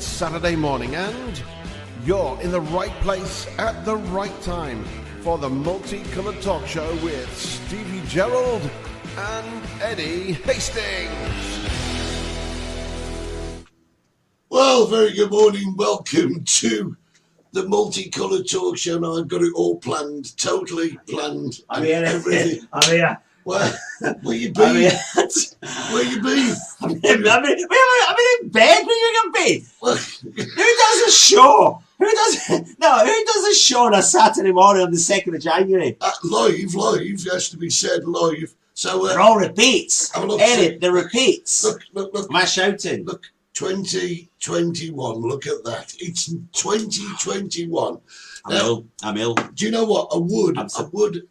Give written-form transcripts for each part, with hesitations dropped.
It's Saturday morning and you're in the right place at the right time for the Multicoloured Talk Show with Stevie Gerald and Eddie Hastings. Well, very good morning. Welcome to the Multicoloured Talk Show. Now, I've got it all planned, totally planned. I'm here. Everything. I'm here. Where you been? Where you been? I'm in bed. Where you going to be? Well, Who does a show? Who does a show on a Saturday morning on the 2nd of January? live has to be said live. So They're all repeats. Edit, the repeats. Look. Am I shouting? Look, 2021. Look at that. It's 2021. I'm ill. Do you know what? I would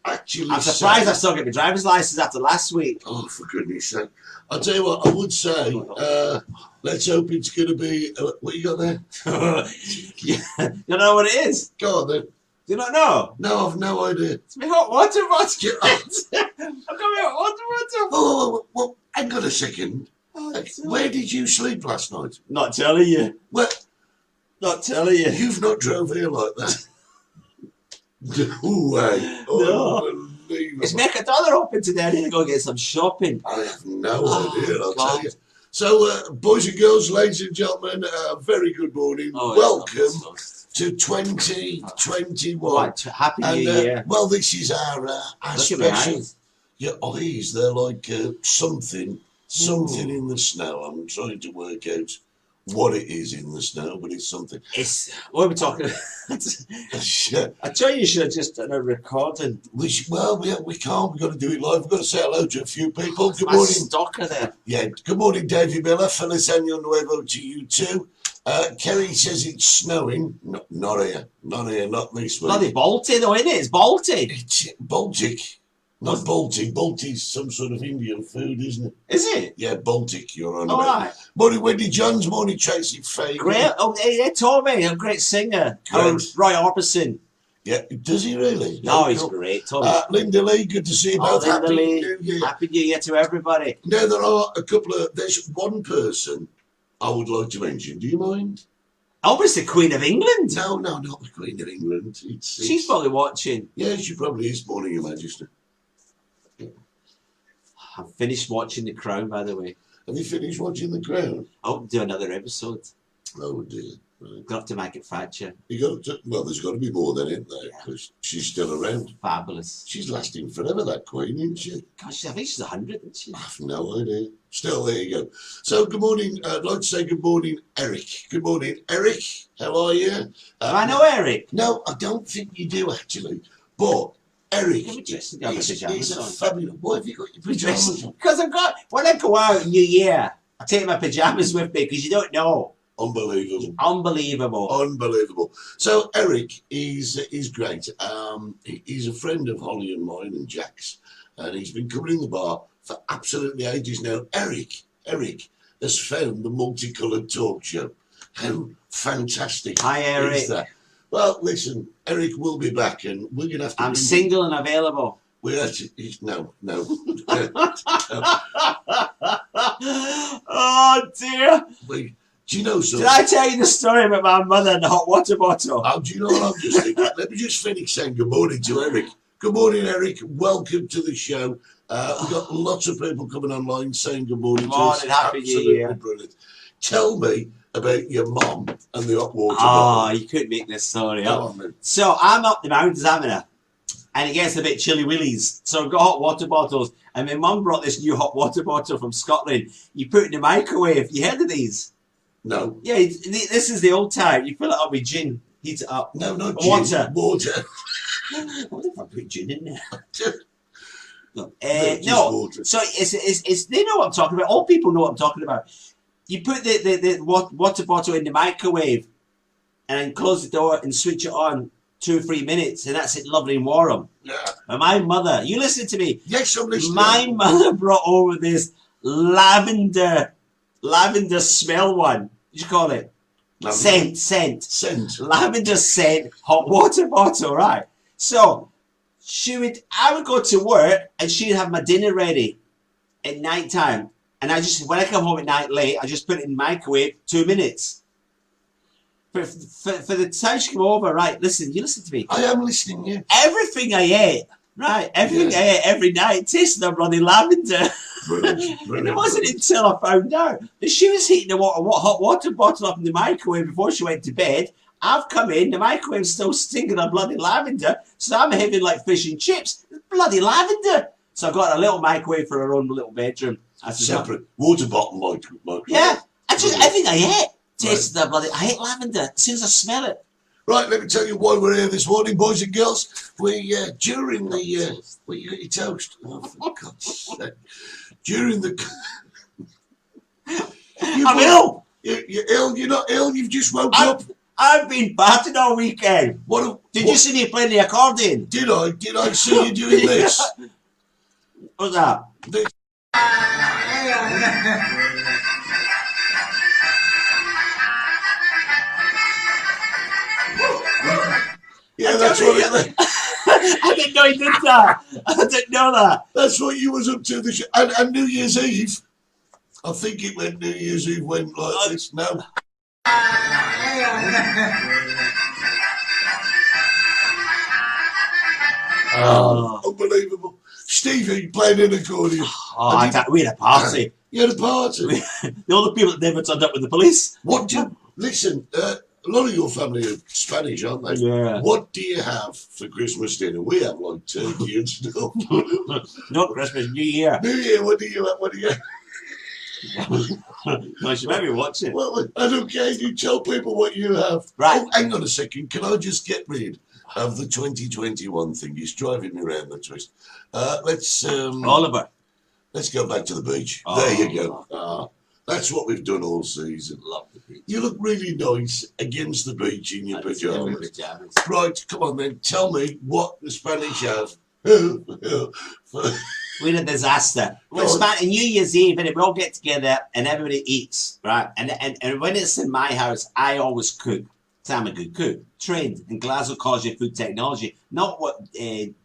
actually. I'm surprised I still get my driver's license after last week. Oh, for goodness sake. I'll tell you what, I would say, let's hope it's going to be, what you got there? You don't know what it is? Go on then. Do you not know? No, I've no idea. It's my hot water bottle. I've got my hot water bottle. Well, hang on a second. Where did you sleep last night? Not telling you. Well, Not telling you. you've not drove here like that. No way. No. Unbelievable. Is Mercadona open today? I need to go get some shopping. I have no idea, I'll God. tell you. So, boys and girls, ladies and gentlemen, very good morning. Welcome to 2021. Right, Happy New Year. Well, this is our Look at my special. eyes. Your eyes, they're like something in the snow. I'm trying to work out what it is in the snow, but it's something. What are we talking about? I tell you should have just done a recording. We can't. We've got to do it live. We've got to say hello to a few people. Good My morning. stalker there. Yeah, good morning, Davey Miller. Feliz Año Nuevo to you too. Kerry says it's snowing. No, not here, not this way. Bloody Baltic though, isn't it? It's Baltic. It's Baltic, not Baltic. Baltic's some sort of Indian food, isn't it? Is it? Yeah, Baltic, you're on All about. right. Morning, Wendy Johns. Morning, Tracy Fagan. Great. Oh, they told me. A great singer. Great. Roy Orbison. Yeah, does he really? No, he's cool. great. Told me. Linda Lee, good to see you both. Linda Happy Lee. New Year. Happy New Year to everybody. Now, there are a couple of... There's one person I would like to mention. Do you mind? Obviously, Queen of England. No, not the Queen of England. She's probably watching. Yeah, she probably is. Morning, Your Majesty. I've finished watching The Crown, by the way. Have you finished watching The Crown? I'll do another episode. Oh, dear. Right. Got up to Margaret Thatcher. Well, there's got to be more than it, there, because she's still around. Fabulous. She's lasting forever, that Queen, isn't she? Gosh, I think she's 100, isn't she? I have no idea. Still, there you go. So, good morning. I'd like to say good morning, Eric. Good morning, Eric. How are you? Do I know Eric? No, I don't think you do, actually. But Eric Is is a fabulous... Why have you got your pyjamas on? Because when I go out New Year, I take my pyjamas with me because you don't know. Unbelievable. Unbelievable. So Eric is great. He's a friend of Holly and mine and Jack's, and he's been coming in the bar for absolutely ages now. Eric has found the Multicoloured Talk Show. How fantastic! Hi, Eric. Is that? Well, listen, Eric will be back, and we're gonna have to. I'm single and available. We have to. No. Oh dear. Do you know something? Did I tell you the story about my mother and the hot water bottle? Oh, do you know what I'm just thinking? Let me just finish saying good morning to Eric. Good morning, Eric. Welcome to the show. We've got lots of people coming online saying good morning to us. Happy New Year. Brilliant. Tell me about your mum and the hot water Oh, bottle. you couldn't make this story Come up. on, man. So I'm up the mountains, haven't I? And it gets a bit chilly willies. So I've got hot water bottles. And my mum brought this new hot water bottle from Scotland. You put it in the microwave. You heard of these? No. Yeah, this is the old type. You fill it up with gin, heat it up. No, not Water. gin. Water. What if I put gin in there? No. Just No. water. So it's they know what I'm talking about. All people know what I'm talking about. You put the water bottle in the microwave and then close the door and switch it on 2 or 3 minutes, and that's it, lovely and warm. Yeah. And my mother, you listen to me. Yes, I'm listening. My mother brought over this lavender smell one. What do you call it? Lavender. Scent. Lavender scent hot water bottle, right? So I would go to work and she'd have my dinner ready at night time. And when I come home at night late, I just put it in the microwave, 2 minutes. For the time she came over, right? Listen, you listen to me. I am listening, yeah. Everything I ate, right? Everything I ate every night tasted of bloody lavender. Brilliant, And it wasn't until I found out that she was heating a hot water bottle up in the microwave before she went to bed. I've come in, the microwave's still stinking of bloody lavender, so I'm having like fish and chips. It's bloody lavender. So I got a little microwave for her own little bedroom. I said, separate water bottle microwave. yeah, everything I ate tasted of bloody. I hate lavender as soon as I smell it. Right, let me tell you why we're here this morning, boys and girls. We during the well, you got your toast. Oh, for God's sake! During the I'm ill. You're ill. You're not ill. You've just woke up. I've been battered all weekend. Did you see me playing the accordion? Did I? Did I see you doing this? What's that? This. Yeah, that's what it. I didn't know he did that. I didn't know that. That's what you was up to this. And New Year's Eve. I think it went New Year's Eve went like this. No. Unbelievable. Stevie playing an accordion. We had a party. You had a party? The other people that never turned up with the police. What do listen, a lot of your family are Spanish, aren't they? Yeah. What do you have for Christmas dinner? We have like turkey and stuff. Not Christmas, New Year. New Year, what do you have? What do you have? No, she might be watching. Well, I don't care. You tell people what you have. Right. Oh, hang on a second. Can I just get rid of the 2021 thing? It's driving me around the twist. Oliver. Let's go back to the beach. Oh. There you go. That's what we've done all season. Love the beach. You look really nice against the beach in your pajamas. Pajamas. Right, come on then. Tell me what the Spanish have. We had a disaster. Well, New Year's Eve, and we all get together and everybody eats, right? And when it's in my house, I always cook. So I'm a good cook. Trained in Glasgow College of Food Technology. Not what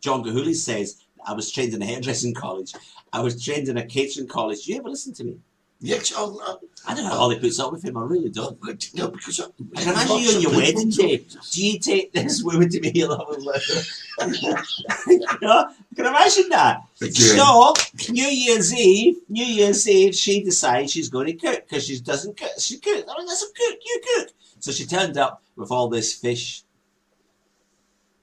John Gahuli says. I was trained in a hairdressing college. I was trained in a catering college. Do you ever listen to me? Yes, I don't know how Ollie puts up with him. I really don't. No, because I can imagine you on your wedding day. Do you take this woman to be your love? You know, I can imagine that. Again. So New Year's Eve, she decides she's going to cook because she doesn't cook. She cooks. I mean, that's a cook. You cook. So she turned up with all this fish.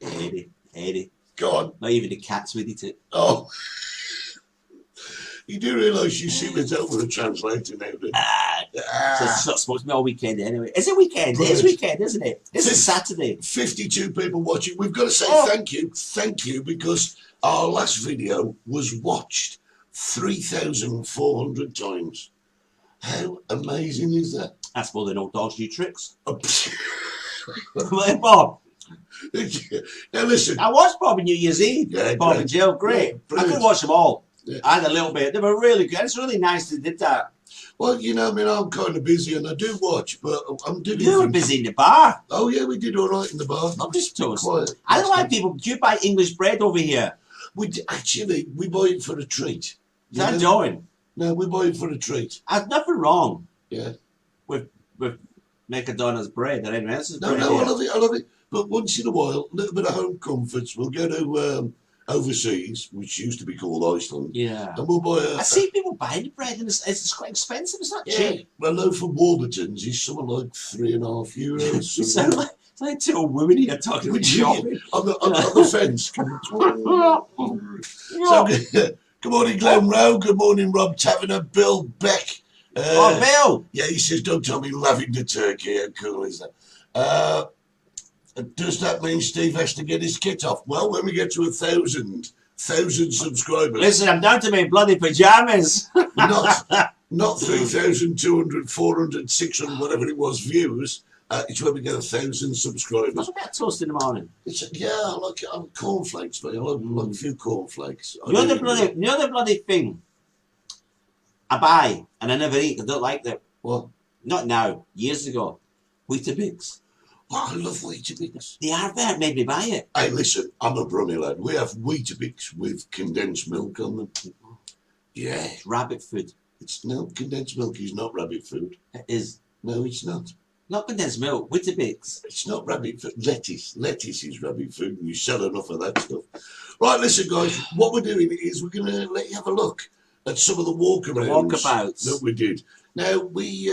Eddie. Go on. Not even the cats would eat it. Oh. You do realise you see me over a translator now, do you? So it's not supposed to be all weekend anyway. Is it weekend? It is weekend, isn't it? This is Saturday. 52 people watching. We've got to say thank you, because our last video was watched 3,400 times. How amazing is that? That's more than old dogs do tricks. Oh, Bob. Now listen. I watched Bob on New Year's Eve. Yeah, Bob and Jill, great. Yeah, I could watch them all. Yeah. I had a little bit. They were really good. It's really nice they did that. Well, you know, I mean, I'm kind of busy and I do watch, but I'm doing. You were busy in the bar. Oh yeah, we did all right in the bar. I'm just toast. Quiet. I don't know why people. Do you buy English bread over here? We buy it for a treat. Is that doing? No, we buy it for a treat. There's nothing wrong. Yeah. With McDonald's bread or anyone else's bread. No, I love it. But once in a while, a little bit of home comforts. We'll go to overseas, which used to be called Iceland. Yeah. And we'll buy I see people buying the bread and it's quite expensive. It's not cheap. Well, no, for Warburton's, it's something like €3.5. You sound like two old women here talking about shopping. On the fence. So, good morning, Glenn Rowe. Good morning, Rob Taverner. Bill Beck. Bill! Yeah, he says, don't tell me lavender turkey. How cool is that? Does that mean Steve has to get his kit off? Well, when we get to 1,000 subscribers. Listen, I'm down to my bloody pajamas. not 3,200, 400, 600, whatever it was, views. It's when we get 1,000 subscribers. What's about toast in the morning? I like cornflakes, mate. I like a few cornflakes. The other bloody thing I buy and I never eat. I don't like them. What? Not now. Years ago. Weetabix. Oh, I love Weetabix. The advert made me buy it. Hey, listen, I'm a Brummie lad. We have Weetabix with condensed milk on them. Yeah. It's rabbit food. Condensed milk is not rabbit food. It is. No, it's not. Not condensed milk, Weetabix. It's not rabbit food. Lettuce. Lettuce is rabbit food, and you sell enough of that stuff. Right, listen, guys. What we're doing is we're going to let you have a look at some of the walkabouts that we did. Now, we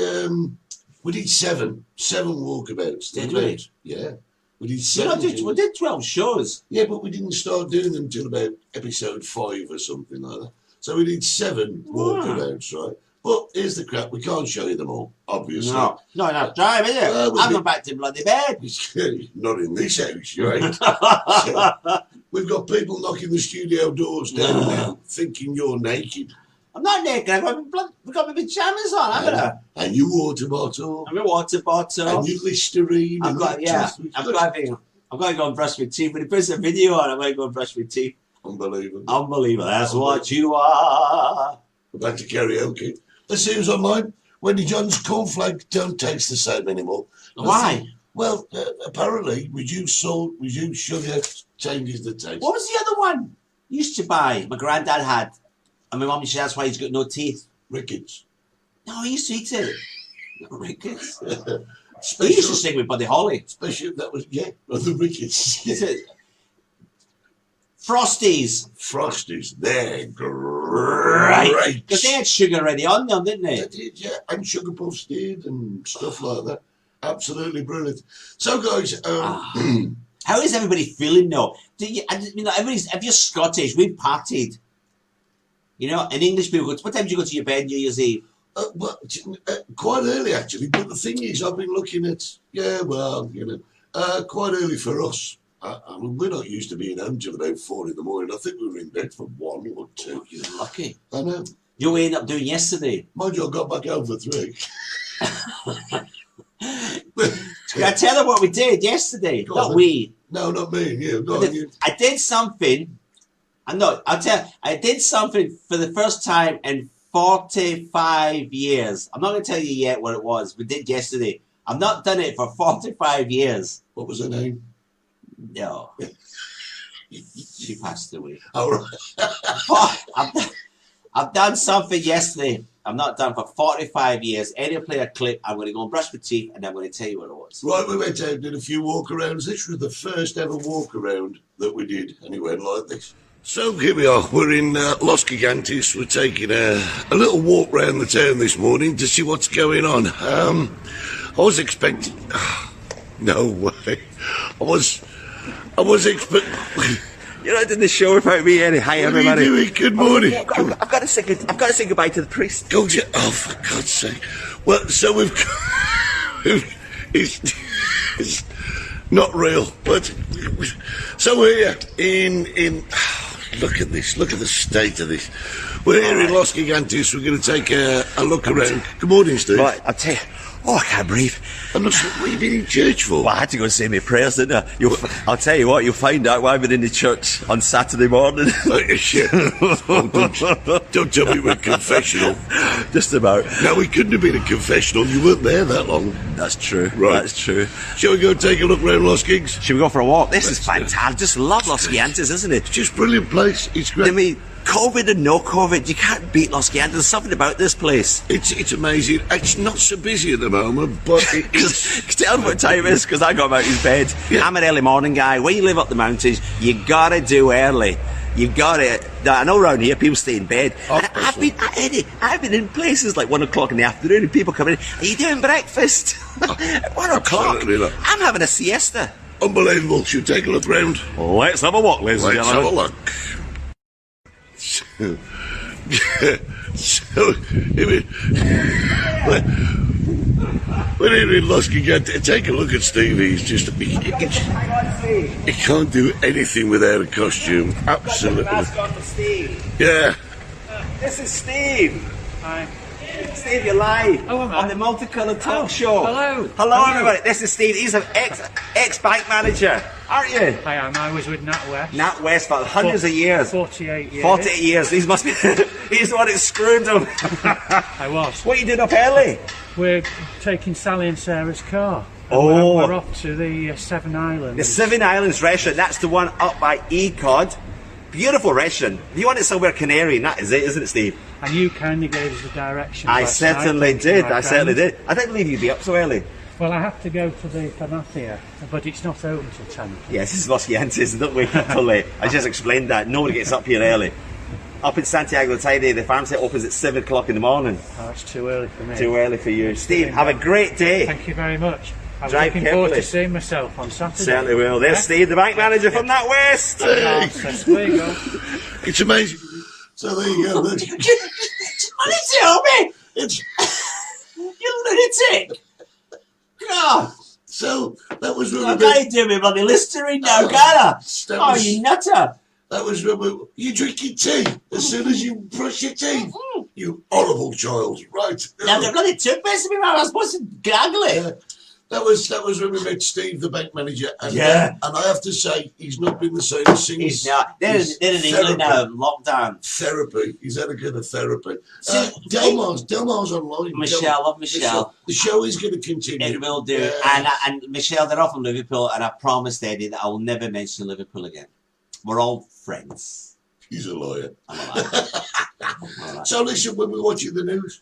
did seven walkabouts. Did we? Yeah. We did seven. We did 12 shows. Yeah, but we didn't start doing them until about episode 5 or something like that. So we did 7 walkabouts, right? But here's the crap, we can't show you them all, obviously. No, not enough time, is it? I'm going back to bloody bed. Not in this house, you ain't. So, we've got people knocking the studio doors down now, thinking you're naked. I'm not naked, I've got my pyjamas on, haven't I? And your water bottle. And my water bottle. And your Listerine. I've got to go and brush my teeth. When he puts a video on, I'm going to go and brush my teeth. Unbelievable. That's what you are. We're back to karaoke. Let's see who's online. Wendy John's cornflake don't taste the same anymore. Why? Well, apparently reduced salt, reduced sugar changes the taste. What was the other one you used to buy? My granddad had. And my mum said that's why he's got no teeth. Rickets. No, he used to eat it. Not Rickets. He used to sing with Buddy Holly. Especially that was, the Rickets. Frosties. They're great. Because they had sugar already on them, didn't they? They did, yeah. And Sugar Puffs did and stuff like that. Absolutely brilliant. So, guys, how is everybody feeling now? If you're Scottish, we've partied. You know, and English people go, what time do you go to your bed New Year's Eve? Quite early, actually. But the thing is, I've been looking at, quite early for us. I mean, we're not used to being home till about 4 in the morning. I think we were in bed for 1 or 2. You're lucky. I know. You ended up doing yesterday. Mind you, I got back home for 3. Can I tell them what we did yesterday? Not we. No, not me. Yeah, I did something. I did something for the first time in 45 years. I'm not going to tell you yet what it was. We did yesterday. I've not done it for 45 years. What was her name? No. She passed away. All right. I've done something yesterday. I've not done for 45 years. Any play a clip, I'm going to go and brush my teeth, and I'm going to tell you what it was. Right, we went out and did a few walk-arounds. This was the first ever walk-around that we did, and it went like this. So here we are. We're in Los Gigantes. We're taking a little walk round the town this morning to see what's going on. I was expecting... no way. I was expecting... You're not doing the show without me, Eddie. Hi, everybody. What are you doing? Good morning. I've got to say goodbye to the priest. Go to... Oh, for God's sake. Well, so we've... it's not real, but... So we're here in... Look at this. Look at the state of this. We're here in Los Gigantes. We're going to take a look around. Good morning, Steve. Right, I'll tell you. Oh, I can't breathe. I'm not sure. What are you been in church for? Well, I had to go and say my prayers, didn't I? I'll tell you what, you'll find out why I've been in the church on Saturday morning. Don't tell me we're confessional. Just about. No, we couldn't have been a confessional. You weren't there that long. That's true. Right. That's true. Shall we go take a look around Los Gigs? Shall we go for a walk? This is fantastic. I just love Los Gigantes, isn't it? It's just a brilliant place. It's great. I mean, COVID and no COVID, you can't beat Los Gigantes. There's something about this place. It's amazing. It's not so busy at the moment, but it's... Tell them what time it is, because I got him out of his bed. Yeah. I'm an early morning guy. When you live up the mountains, you gotta do early. You've got it. I know around here people stay in bed. I've been in places like 1 o'clock in the afternoon and people come in. Are you doing breakfast? 1 o'clock. I'm having a siesta. Unbelievable. Should we take a look round? Let's have a walk, ladies and gentlemen. Let's have a look. So, we're here in Los Gigantes. Take a look at Steve. He's just... He can't do anything without a costume. Absolutely. Mask on for Steve. Yeah. This is Steve. Hi. Steve, you're live on the Multicoloured Talk Show. Hello, everybody. This is Steve. He's an ex-bank manager, aren't you? I am. I was with NatWest. NatWest for hundreds of years. 48 years. 48 years. He's the one that screwed them. I was. What are you doing up early? We're taking Sally and Sarah's car. Oh. We're off to the Seven Islands. The Seven Islands restaurant. That's the one up by Ecod. Beautiful restaurant. If you want it somewhere Canary, that is it, isn't it, Steve? And you kindly gave us the directions. I certainly did. I certainly did. I didn't believe you'd be up so early. Well, I have to go to the Panathea, but it's not open till 10. Yes, it's Los Gigantes. Don't wake up till late. I just explained that. Nobody gets up here early. Up in Santiago de Tide, the farm set opens at 7 o'clock in the morning. Oh, that's too early for me. Too early for you. Steve, have a great day. Thank you very much. I'm Drive looking forward carefully. to seeing myself on Saturday. Certainly will. There's Steve, the bank manager from that West. There you go. It's amazing. So there you go. What did you tell me? It's, You lunatic! God, so that was I when can't do me bloody Listerine now, can I? Oh, you nutter! that was when you drinking tea as soon as you brush your teeth. You horrible child, right? Now the bloody toothpaste in me, man. I was supposed to gargle it. Yeah. That was when we met Steve, the bank manager, and Yeah. and I have to say he's not been the same since. He's not. They're in his England now, therapy. lockdown. Therapy. He's had a good of therapy. So, Delmar's online. Michelle, love Michelle. The show is going to continue. It will do. Yeah. And Michelle, they're off from Liverpool, and I promised Eddie that I will never mention Liverpool again. We're all friends. He's a lawyer. I'm alive. So listen, when we're watching the news,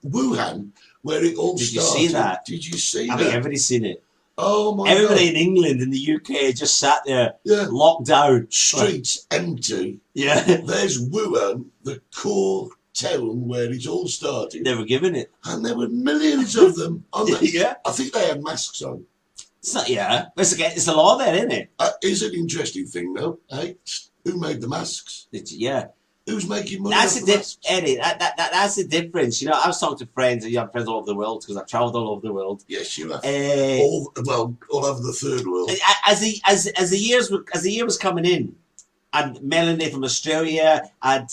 Wuhan, where it all Did you started. see that? Did you see I that? think everybody's seen it. Oh my Everybody God. in England and the UK just sat there, Yeah. locked down. Streets empty. Yeah, There's Wuhan, the core town where it all started. they were giving it. And there were millions of them on the, Yeah. I think they had masks on. It's not, yeah. It's the law there, isn't it? Is an interesting thing though. Hey, who made the masks? Yeah. Who's making money That's off the the masks? Eddie. That's the difference. You know, I was talking to friends. You have friends all over the world because I've travelled all over the world. Yes, you have. Uh, all over the third world. as the year was coming in, and Melanie from Australia, and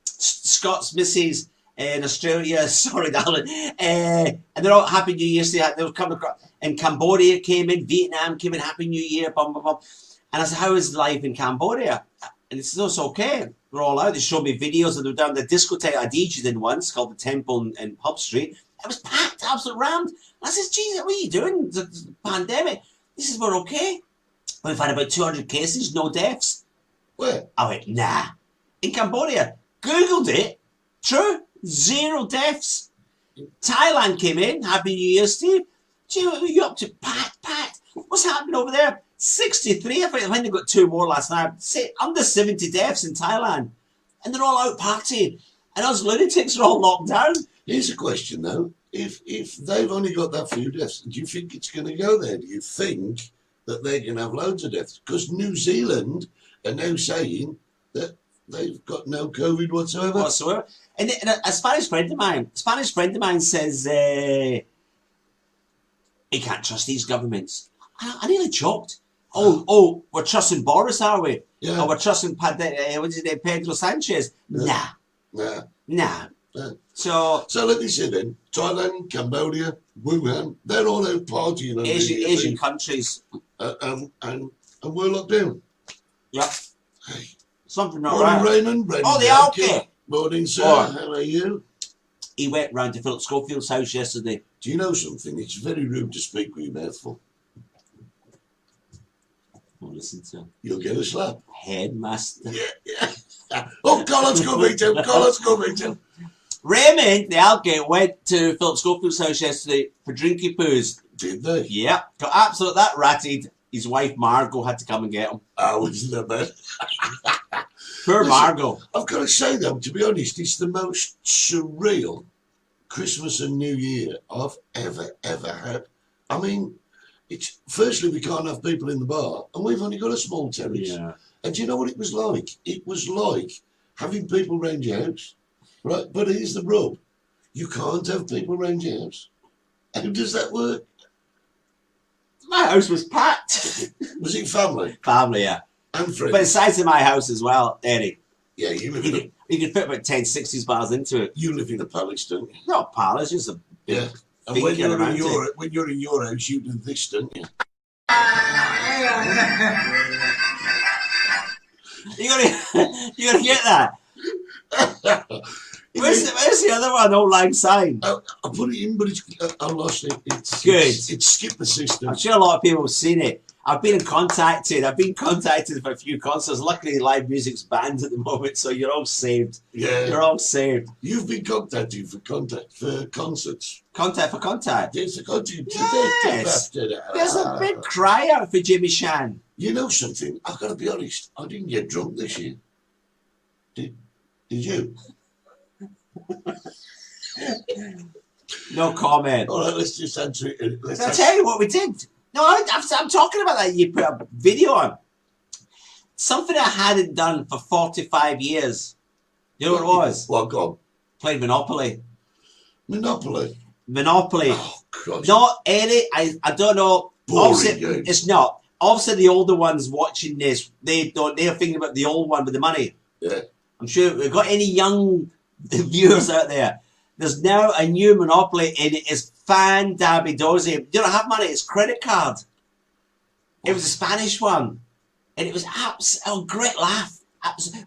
Scott's missus in Australia. Sorry, darling. And they're all Happy New Year. They were coming across, and Cambodia came in, Vietnam came in, Happy New Year, bum bum bum. And I said, "How is life in Cambodia?" And it says, "Oh, it's okay. We're all out." They showed me videos, and they've done the discotheque I DJ'd in once called the Temple in Pub Street. It was packed, absolute rammed. And I says, "Geez, what are you doing? It's a pandemic." He says, "We're okay. We've had about 200 cases, no deaths." Where? I went, "Nah." In Cambodia, Googled it. True, 0 deaths. Thailand came in. Happy New Year, Steve. Gee, what are you up to? Packed. What's happening over there? 63. I think they got 2 more last night. Say, under 70 deaths in Thailand. And they're all out partying. And us lunatics are all locked down. Here's a question though. If they've only got that few deaths, do you think it's going to go there? Do you think that they're going to have loads of deaths? Because New Zealand are now saying that they've got no COVID whatsoever. And a Spanish friend of mine says, he can't trust these governments. I nearly choked. Oh, we're trusting Boris, are we? Yeah. Oh, we're trusting what's his name, Pedro Sanchez? Yeah. Nah. Yeah. So So let me say then, Thailand, Cambodia, Wuhan, they're all out partying on Asian countries. and we're locked down. Yeah. Hey. Something not Morning, right. Raymond. Oh, they are okay. Morning, sir. Oh. How are you? He went round to Philip Schofield's house yesterday. Do you know something? It's very rude to speak with your mouth full. Oh, listen to him. You'll get a slap. Headmaster. Yeah. Oh, Colin's go meet him. Colin's go meet him. Raymond, the alligator, went to Philip Schofield's house yesterday for drinky poos. Did they? Yeah, got absolute that ratted. His wife Margot had to come and get him. Oh, isn't that bad? Poor Listen, Margot. I've got to say, though, to be honest, it's the most surreal Christmas and New Year I've ever had. I mean, it's firstly, we can't have people in the bar, and we've only got a small terrace. Yeah. And do you know what it was like? It was like having people round your house, right? But here's the rub. You can't have people round your house. How does that work? My house was packed. Was it family Family, yeah. and friends? But the size of my house as well, Eddie. Yeah, you live You could fit about 10, 60 bars into it. you live in a palace, don't you? Not palace, just a big, Yeah. And big when you're, amount in of- your, when you're in your house, you do this, don't you? You gotta get that. Where's the other one? Old Lang Syne. I put it in, but I lost it. It's skipped the system. I'm sure a lot of people have seen it. I've been contacted for a few concerts. Luckily, live music's banned at the moment, so you're all saved. Yeah. You're all saved. You've been contacted for concerts. Contact for contact. Yes, I got you. Yes. There's a big cry out for Jimmy Shan. You know something? I've got to be honest. I didn't get drunk this year. Did you? No comment. All right, let's just answer it. I'll tell you what we did. No, I'm talking about that. You put a video on. Something I hadn't done for 45 years. You know what it was? Well, go on. Played Monopoly. Monopoly. Oh, God. Not any. I don't know. Boring game. It's not. Obviously, the older ones watching this, they're thinking about the old one with the money. Yeah. I'm sure we've got any young viewers out there. There's now a new Monopoly and it is fan-dabby-dozy. You don't have money, it's credit card. It was a Spanish one. And it was a great laugh.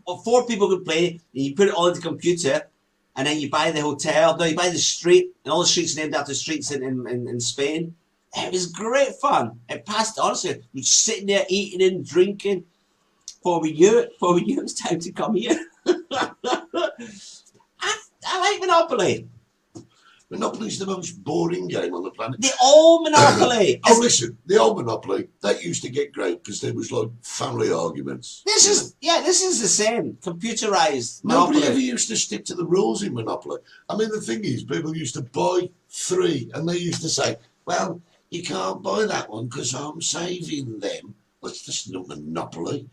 Well, 4 people could play, and you put it all into the computer, and then you buy the hotel, no, you buy the street, and all the streets named after streets in Spain. It was great fun. It passed, honestly, you're sitting there eating and drinking. Before we knew it was time to come here. I like Monopoly. Monopoly's the most boring game on the planet. The old Monopoly. Listen, the old Monopoly, that used to get great because there was like family arguments. This is the same. Computerized Nobody Monopoly. ever used to stick to the rules in Monopoly. I mean, the thing is, people used to buy 3 and they used to say, well, you can't buy that one because I'm saving them. What's this not Monopoly?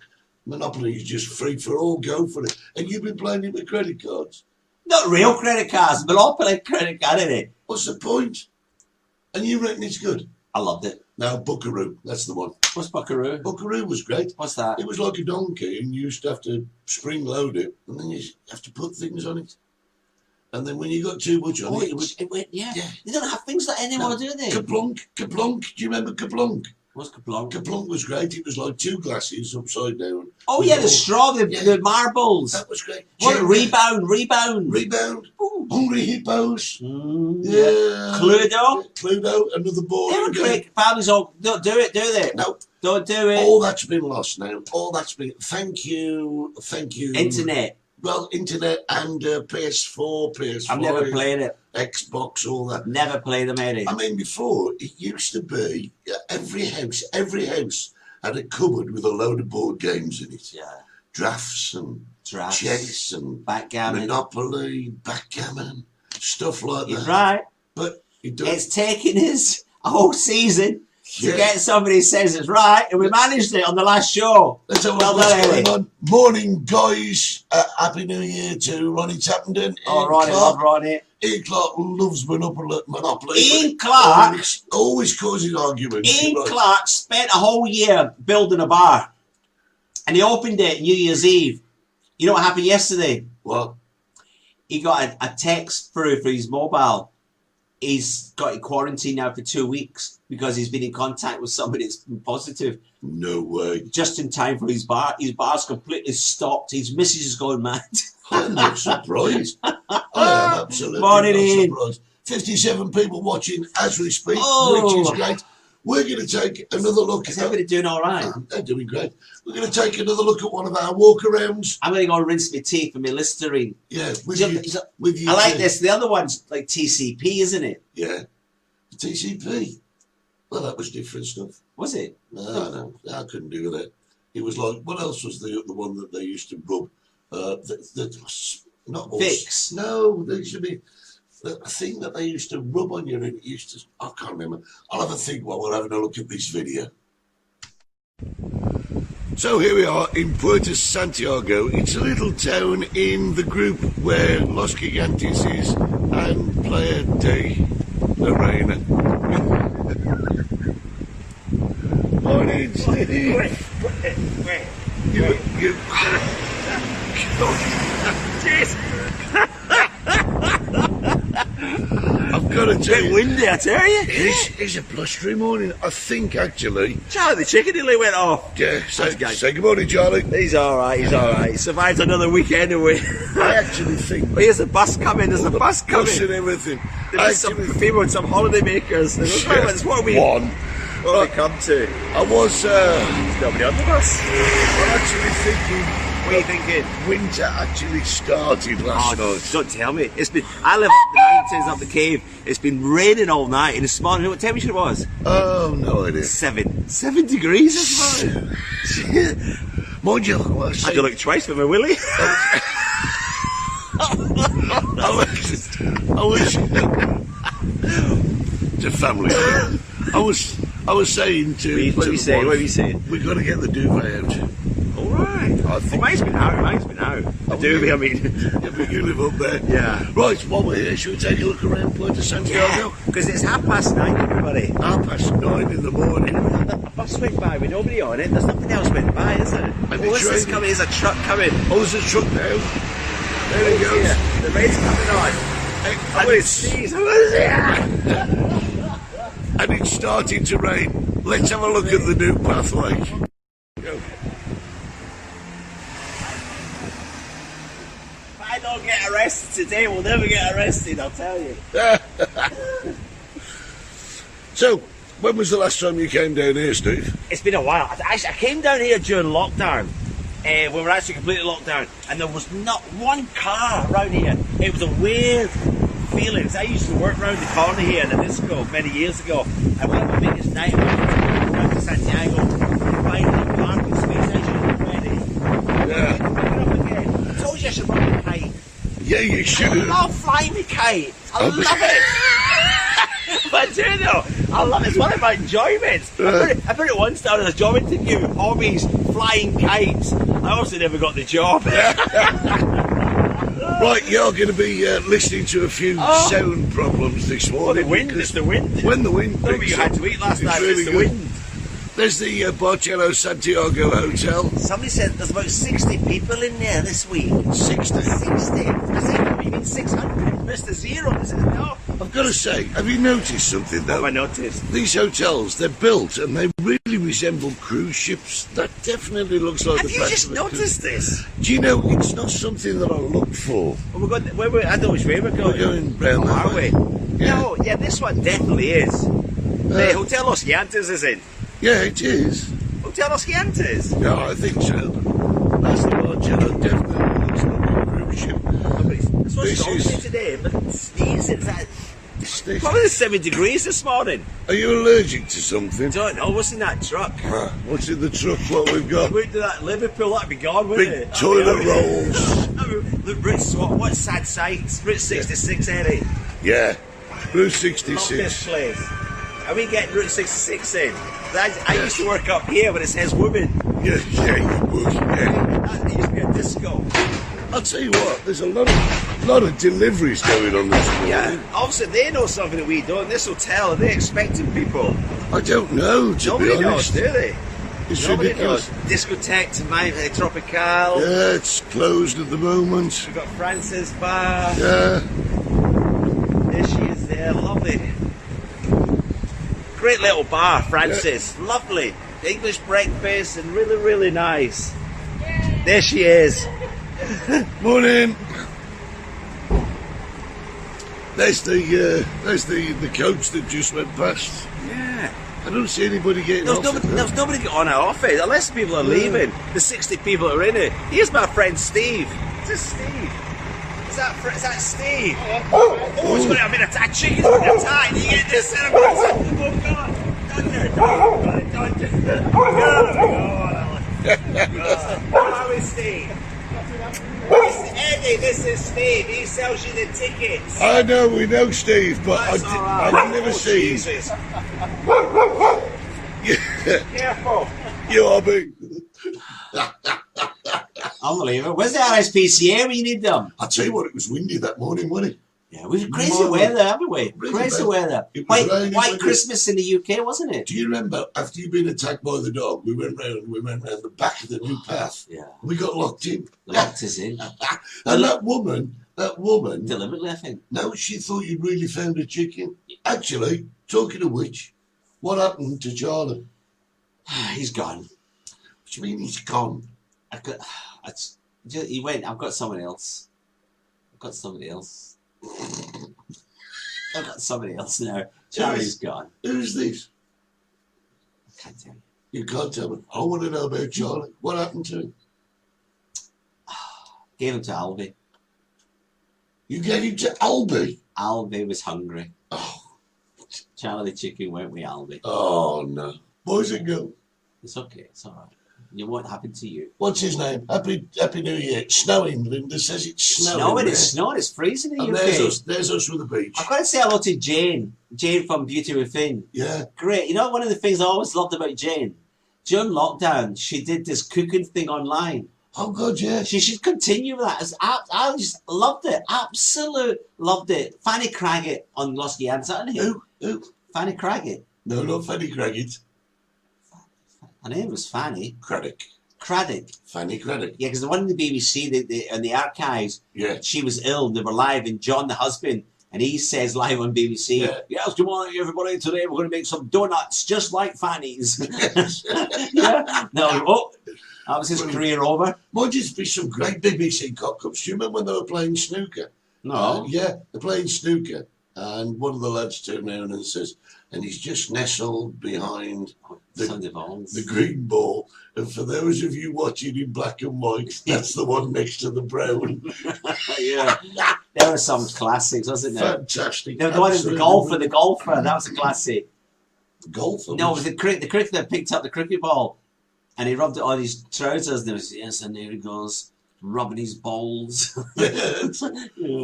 Monopoly is just free for all, go for it. And you've been playing it with credit cards. Not real credit cards, Monopoly credit card, isn't it? What's the point? And you reckon it's good? I loved it. Now, Buckaroo, that's the one. What's Buckaroo? Buckaroo was great. What's that? It was like a donkey, and you used to have to spring load it, and then you have to put things on it. And then when you got too much on it went, yeah. They don't have things like that anymore, do they? Kaplunk. Do you remember Kaplunk? What's Kaplunk? Kaplunk was great. It was like 2 glasses upside down. Oh, yeah, the straw, the marbles. That was great. What, rebound. Ooh. Hungry Hippos. Yeah. Cluedo, another board. They were great. Families all don't do it, do they? No. Don't do it. All that's been lost now. Thank you. Internet. Well, internet and PS4, PS5. I've never played it. Xbox, all that. Never played them, Eddie. I mean, before, it used to be every house had a cupboard with a load of board games in it. Yeah. Drafts, chess and backgammon. Monopoly, backgammon, stuff like that. You're right. But it's taken us a whole season to get somebody who says it's right, and we managed it on the last show. Let's have a look what's going on. Morning, guys. Happy New Year to Ronnie Tappenden. Oh, Ronnie, love Ronnie. Ian Clark loves Monopoly. Ian Clark always causing arguments. Ian Clark spent a whole year building a bar, and he opened it New Year's Eve. You know what happened yesterday? What? He got a text through for his mobile. He's got in quarantine now for 2 weeks because he's been in contact with somebody that's been positive. No way. Just in time for his bar. His bar's completely stopped. His missus is going mad. I'm not surprised. I am absolutely not surprised. 57 people watching as we speak, which is great. We're going to take another look. Is everybody doing all right? They're doing great. We're going to take another look at one of our walk-arounds. I'm going to go and rinse my teeth and my Listerine. Yeah, with you. I like this. The other one's like TCP, isn't it? Yeah. TCP. Well, that was different stuff. Was it? No, I couldn't do that. It was like, what else was the one that they used to rub? Not Vicks. No, there used to be a thing that they used to rub on you, and it used to. I can't remember. I'll have a think while we're having a look at this video. So here we are in Puerto Santiago. It's a little town in the group where Los Gigantes is and Playa de la Reina. Morning, Stevie. Wait. You. Jeez. got to tell Bit you, windy, I tell you. it's a blustery morning. I think, actually. Charlie the chicken nearly went off. Yeah, say That's good morning, Charlie. He's alright, he's alright. Survived another week anyway. I actually think... Oh, here's a bus coming, there's a bus coming. Bus and everything. There's some people, some holiday makers. That's what we come to. I was... There's nobody on the bus. I'm actually thinking... What are you thinking? Winter actually started last night. Don't tell me. I live up the mountains, up the cave. It's been raining all night, and this morning, you know what temperature it was? Oh, no idea. 7 degrees this morning. Mind you, I had to look twice for my willy. I was to family. I was saying to... What are you saying? We've got to get the duvet out. All right. I think... Mine's been out. The duvet, I mean. Yeah, but you live up there. Yeah. Right, while we're here, should we take a look around Puerto Santiago? Because it's 9:30, everybody. 9:30 in the morning. A bus went by with nobody on it. There's nothing else went by, is there? Maybe What's this train. coming? There's a truck coming. Oh, there's a truck now. There he goes. Yeah, the rain's coming on. And it's starting to rain. Let's have a look at the new pathway. Go. If I don't get arrested today, we'll never get arrested, I'll tell you. So, when was the last time you came down here, Steve? It's been a while. I came down here during lockdown. We were actually completely locked down, and there was not one car around here. It was a weird feeling. I used to work around the corner here in a disco many years ago, and one of my biggest nightmares was down to Santiago and finding a parking space. I should have been ready. Yeah. Pick it up again. I told you I should run a kite. Yeah, you should I have. love flying the kite. I love it. But I do though. I love it. It's one of my enjoyments. I put it once down as a job interview. Hobbies, flying kites. I also never got the job. Right, you're going to be listening to a few sound problems this morning. The wind. It's the wind. When the wind What picks you had up, to eat last it's night? really It's the good. wind. There's the Barcello Santiago Hotel. Somebody said there's about 60 people in there this week. 60. 60. I said, you mean 600? Mr. Zero. I said, no. I've got to say, have you noticed something What have I though? noticed? These hotels, they're built and they really resemble cruise ships. That definitely looks like Have the you back just of a noticed this? Do you know, it's not something that I look for. Well, I know which way we're going. We're going round that Are we? way. Yeah. No, yeah, this one definitely is. The Hotel Los Giantes is in. Yeah, it is. Hotel Los Giantes. Yeah, I think so. That's the Barcello, definitely looks like a cruise ship. That's what's This wrong is- with me today. But sneezing. Steve, Probably 7 degrees this morning. are you allergic to something? Don't know. What's in that truck? What's in the truck? What we've got? Went to that Liverpool, that'd be gone, wouldn't Big it? toilet rolls. The Brits, what sad sights? Route 66, Eddie. Yeah. Route Love this 66. place. Are we getting Route 66 in? I used to work up here, but it says women. Yeah, you would, yeah. That used to be a disco. I'll tell you what, there's a lot of deliveries going on this morning. Yeah, obviously they know something that we don't. This hotel, are they expecting people? I don't know, to Nobody be knows, honest. do they? It's Nobody ridiculous. knows. Discotheque tonight, Tropical. Yeah, it's closed at the moment. We've got Francis Bar. Yeah. There she is there, lovely. Great little bar, Francis. Lovely. English breakfast and really, really nice. There she is. Morning. There's the coach that just went past. Yeah. I don't see anybody getting There's off. nobody, it, there's nobody on our office, unless people are leaving. The 60 people are in it. Here's my friend Steve. Is this Steve? Is that Steve? Oh, it's going to have been attacked. Chicken's been attacked. You get this in a minute. Oh, God. Thunder. How is Steve? Eddie, this is Steve. He sells you the tickets. I know, we know Steve, but That's all right. I've never seen. Jesus. Yeah, Careful. you are big. Unbelievable. Where's the RSPCA when you need them? I tell you what, it was windy that morning, wasn't it? Yeah, we've crazy Mother. weather, haven't we? Really Crazy bad. weather. It was raining, White wasn't it? Christmas in the UK, wasn't it? Do you remember after you'd been attacked by the dog, we went round the back of the new path. Yeah. We got locked in. Locked us in. And that woman That woman, Deliberately, I think. no, she thought you'd really found a chicken. Actually, talking of which, what happened to Charlie? He's gone. What do you mean he's gone? He went, I've got someone else. I've got somebody else now. Charlie's gone. Who's this? I can't tell you. You can't tell me. I want to know about Charlie. What happened to him? Gave him to Albie. You gave him to Albie? Albie was hungry. Oh. Charlie the chicken went with Albie. Oh, no. Boys and girls. It's okay, it's alright. It won't happen to you. What's his name? Happy New Year. It's snowing. Linda says it's snowing. It's snowing, it's freezing in the UK. There's us with the beach. I've got to say hello to Jane. Jane from Beauty Within. Yeah. Great. You know, one of the things I always loved about Jane, during lockdown, she did this cooking thing online. Oh, God, yeah. She should continue with that. I just loved it. Absolute loved it. Fanny Craggett on Lost Guians, isn't it? Who? Fanny Craggett. No, not Fanny Craggett. Her name was Fanny. Craddock. Fanny Craddock. Yeah, because the one in the BBC, in the archives, Yeah. she was ill. They were live, and John, the husband, and he says live on BBC, yes, good morning, everybody. Today we're going to make some donuts just like Fanny's. Yeah. No, that was his career over. Might just be some great BBC cock-ups. Do you remember when they were playing snooker? No. Yeah, they're playing snooker. And one of the lads turned around and says, and he's just nestled behind the green ball. And for those of you watching in black and white, that's the one next to the brown. Yeah. There were some classics, wasn't there? Fantastic. The one is the golfer, that was a classic. The golfer? No, it was the cricketer picked up the cricket ball and he rubbed it on his trousers and there was, yes, and there he goes, rubbing his balls. Yeah.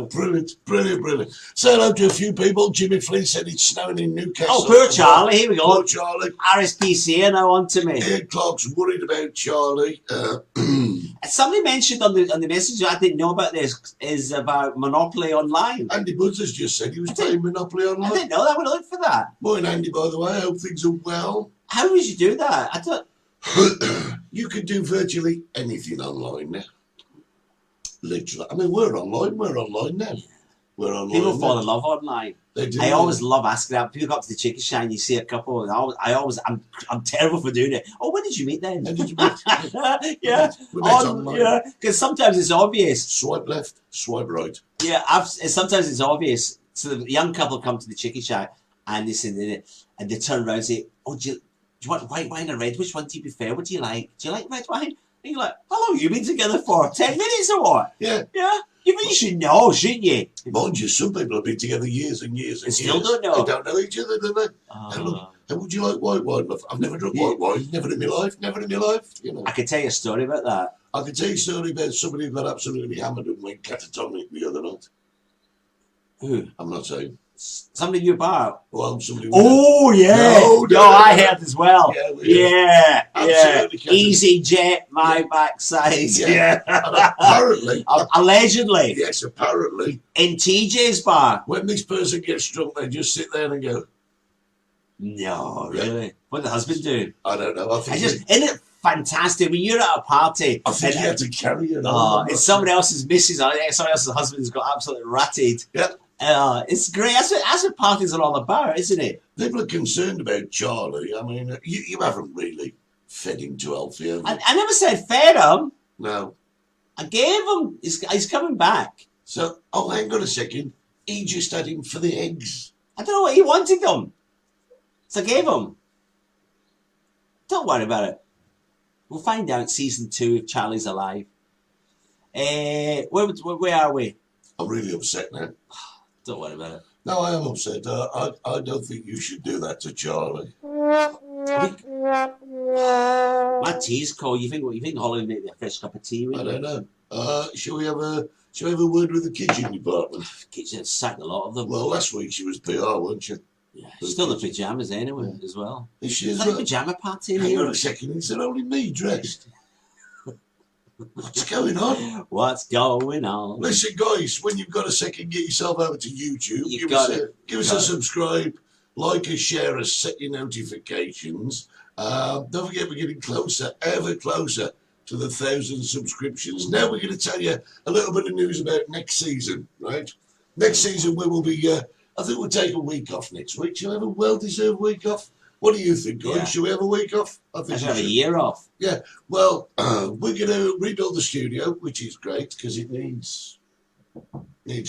Brilliant. Say hello to a few people. Jimmy Flynn said it's snowing in Newcastle. Oh, poor Charlie, here we go. Poor Charlie. RSPC are now on to me. Ian Clark's worried about Charlie. Somebody mentioned on the message I didn't know about this is about Monopoly Online. Andy Buds has just said he was playing Monopoly Online. I didn't know that. I would have looked for that. Morning, Andy, by the way. I hope things are well. How would you do that? I don't. You can do virtually anything online now. Literally. I mean, we're online now. We're online. People fall in love online. They do. I always love asking that. People go up to the chicken shack and you see a couple, and I'm terrible for doing it. Oh, when did you meet them? When did you meet? Yeah. We met online. Yeah, because sometimes it's obvious. Swipe left, swipe right. Yeah, sometimes it's obvious. So the young couple come to the chicken shack and they turn around and say, "Oh, do you want white wine or red? Which one do you prefer? What do you like? Do you like red wine?" And you're like, "How long have you been together for? 10 minutes or what?" Yeah. Yeah. You should know, shouldn't you? Mind you, some people have been together years and years and still years. don't know. They don't know each other, do they? And would you like white wine? I've never drunk white wine. Never in my life. You know. I can tell you a story about that. I can tell you a story about somebody who got absolutely hammered and went catatonic the other night. Who? I'm not saying. Somebody you bar. Well, somebody. Oh yeah. No, I heard as well. Yeah. Easy jet, my backside. Yeah. Apparently. Allegedly. Yes, apparently. In TJ's bar. When this person gets drunk, they just sit there and go. No, really. What did the husband do? I don't know. Isn't it fantastic when you're at a party? I think you have to carry it on. It's someone else's missus. I think someone else's husband's got absolutely ratted. Yeah. It's great. That's what parties are all about, isn't it? People are concerned about Charlie. I mean, you haven't really fed him to Alfie, have you? I never said fed him. No. I gave him. He's coming back. So, hang on a second. He just had him for the eggs. I don't know what he wanted them. So I gave him. Don't worry about it. We'll find out season 2 if Charlie's alive. Where are we? I'm really upset now. Don't worry about it. No, I am upset. I don't think you should do that to Charlie. My tea's cold. You think Holly would make me a fresh cup of tea? I don't know. Shall we have a word with the kitchen department? Kitchen sacked a lot of them. Well, last week she was PR, wasn't she? Yeah, still the pyjamas anyway as well. Is she Is as that well? a pyjama party in Hang here? on a second. Is it only me dressed? What's going on? What's going on? Listen, guys, when you've got a second, get yourself over to YouTube. Give us a subscribe, like us, share us, set your notifications. Don't forget, we're getting closer, ever closer to the 1,000 subscriptions. Now we're going to tell you a little bit of news about next season, right? Next season we will be, I think we'll take a week off next week. Shall we have a well-deserved week off? What do you think, guys? Yeah. Should we have a week off? I I think should we have a should. year off. Yeah, well, we're going to rebuild the studio, which is great because it needs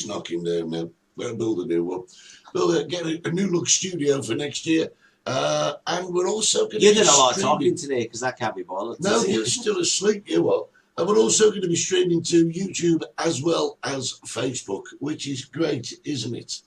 knocking down now. We're going to build a new one. Get a new look studio for next year. And we're also going to You be did a lot of streaming. talking today because I can't be bothered. No, you're still asleep, you are. And we're also going to be streaming to YouTube as well as Facebook, which is great, isn't it?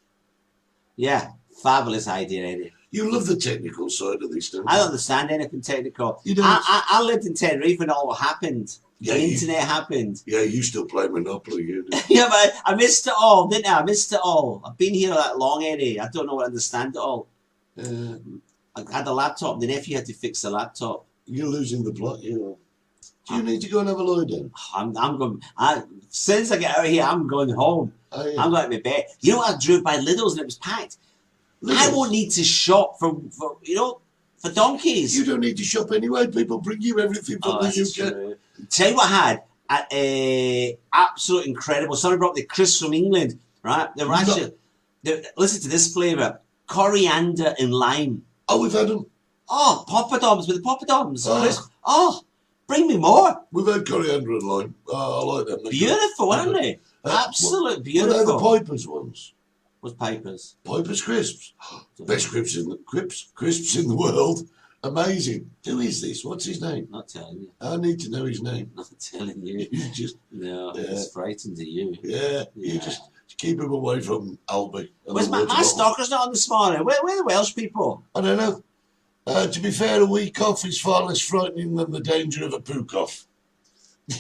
Yeah, fabulous idea, Eddie. You love the technical side of this, don't you? I don't understand anything technical. You don't? I lived in Tenerife when it all happened. Yeah, the you- internet happened. Yeah, you still play Monopoly, you do. Yeah, but I missed it all, didn't I? I missed it all. I've been here that long, Eddie. I don't know what I understand it all. I had a laptop. The nephew had to fix the laptop. You're losing the plot, you are. Do you need to go and have a lie down? I'm going. Since I get out of here, I'm going home. Oh, yeah. I'm going to my bed. You know what? I drove by Lidl's and it was packed. I Lidl's? won't need to shop for donkeys. You don't need to shop anyway. People bring you everything from the That's UK. true. Tell you what I had absolute incredible. Someone brought the crisps from England, right? They were actually. Listen to this flavour: coriander and lime. Oh, we've had them. Oh, poppadoms with the poppadoms. Oh. Crisp. Oh, bring me more. We've had coriander and lime. Oh, I like them. They're Beautiful, good. aren't they? Absolute Well, they're beautiful. the Pipers ones. What's Pipers? Pipers crisps. Best crisps in the world. Amazing. Who is this? What's his name? Not telling you. I need to know his name. Not telling you. You just, No, Yeah. it's frightened of you. you Yeah. just keep him away from Albie. and Where's the my water bottle. stalker's not on this morning? Where are the Welsh people? I don't know. To be fair, a week off is far less frightening than the danger of a pook off.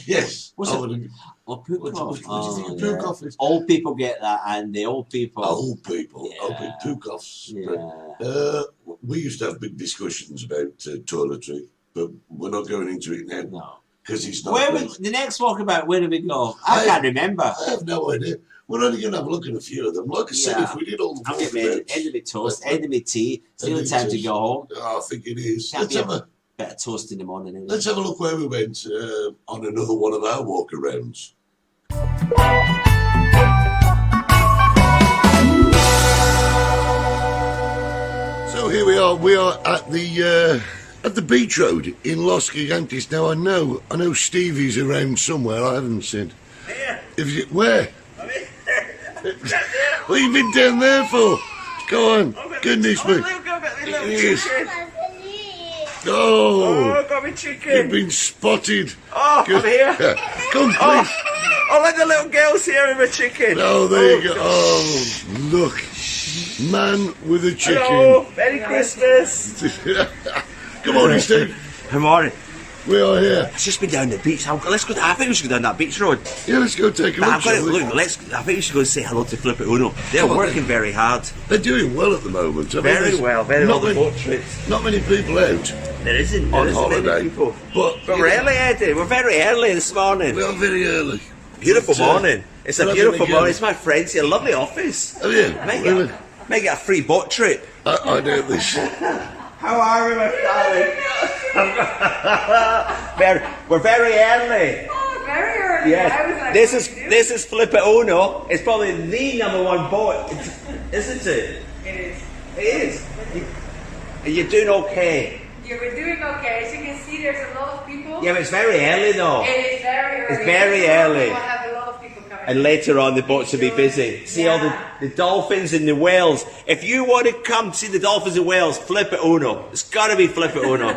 Yes. What's I it? would- Oh, pook What do off. you think a Oh, pook off is? Old people get that, and the old people. Old people. Yeah. Old people. Pook offs. Yeah. We used to have big discussions about toiletry, but we're not going into it now No. because it's not. Where great. the next walkabout? Where do we go? I can't remember. I have no idea. We're only going to have a look at a few of them. Like I said, Yeah. if we did all the I'm getting my walkabouts- end of my toast, end of my tea. It's End nearly of time to toast. go home. Oh, I think it is. Can't Let's be have a a bit of toast in the morning. Anyway. let's have a look where we went on another one of our walkarounds. So here we are. We are at the beach road in Los Gigantes. Now I know Stevie's around somewhere. I haven't seen. Where? What have you been down there for? Go on. Goodness me. Yes. Oh, got me you've chicken. been spotted. Oh, Good. I'm here. Come, please. Oh, let the little girls here with my chicken. Oh, there you go. Oh, look. Man with a chicken. Hello, Merry Christmas. Good morning, Steve. Good morning. We are here. It's just been down the beach. Let's go. I think we should go down that beach road. Yeah, let's go take a But look. I've got to shall we? look. I think we should go and say hello to Flip It Uno. They're Come on, working then. very hard. They're doing well at the moment. I mean, Very there's well. Very not well. The many- boat trips. Not many people out There isn't. on There isn't holiday. many people. But But we're early, Eddie. We're very early this morning. we are very early. Beautiful But, morning. It's a we're beautiful having a morning. go. It's my friends here. Lovely office. Oh, yeah. Really? Might get a free boat trip. I doubt this. How are we, my darling? We're very early. Oh, very early. I was Yes. like, This what is do you do? this is Flip It Uno. It's probably the number one boat, isn't it? It is. It is. You're doing okay. Yeah, we're doing okay. As you can see, there's a lot of people. Yeah, but it's very early though. It is very early. It's very Next month early. We will have a lot of people coming. And later on, the boats will be busy. See all the dolphins and the whales. If you want to come see the dolphins and whales, Flip It Uno. It's got to be Flip It Uno.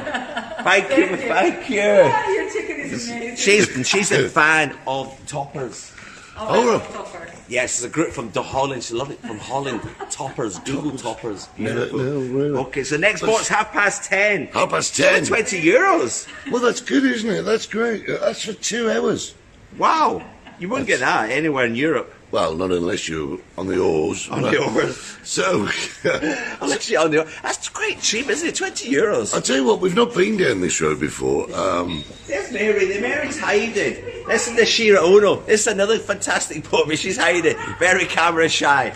Thank you, thank you. Yeah, your chicken is amazing. She's a fan of toppers. Oh, Topper. Yes, it's a group from Holland. She loved it from Holland. Toppers, Google toppers. Beautiful. No, really. Okay, so next boat's 10:30. 10:30. €20. Well, that's good, isn't it? That's great. That's for 2 hours. Wow, you wouldn't get that anywhere in Europe. Well, not unless you're on the oars. On the oars. So, Unless you're on the that's quite cheap, isn't it? €20. I'll tell you what, we've not been down this road before. There's Mary. The Mary's hiding. Listen to Shira Uno. This is another fantastic boat, but she's hiding. Very camera shy.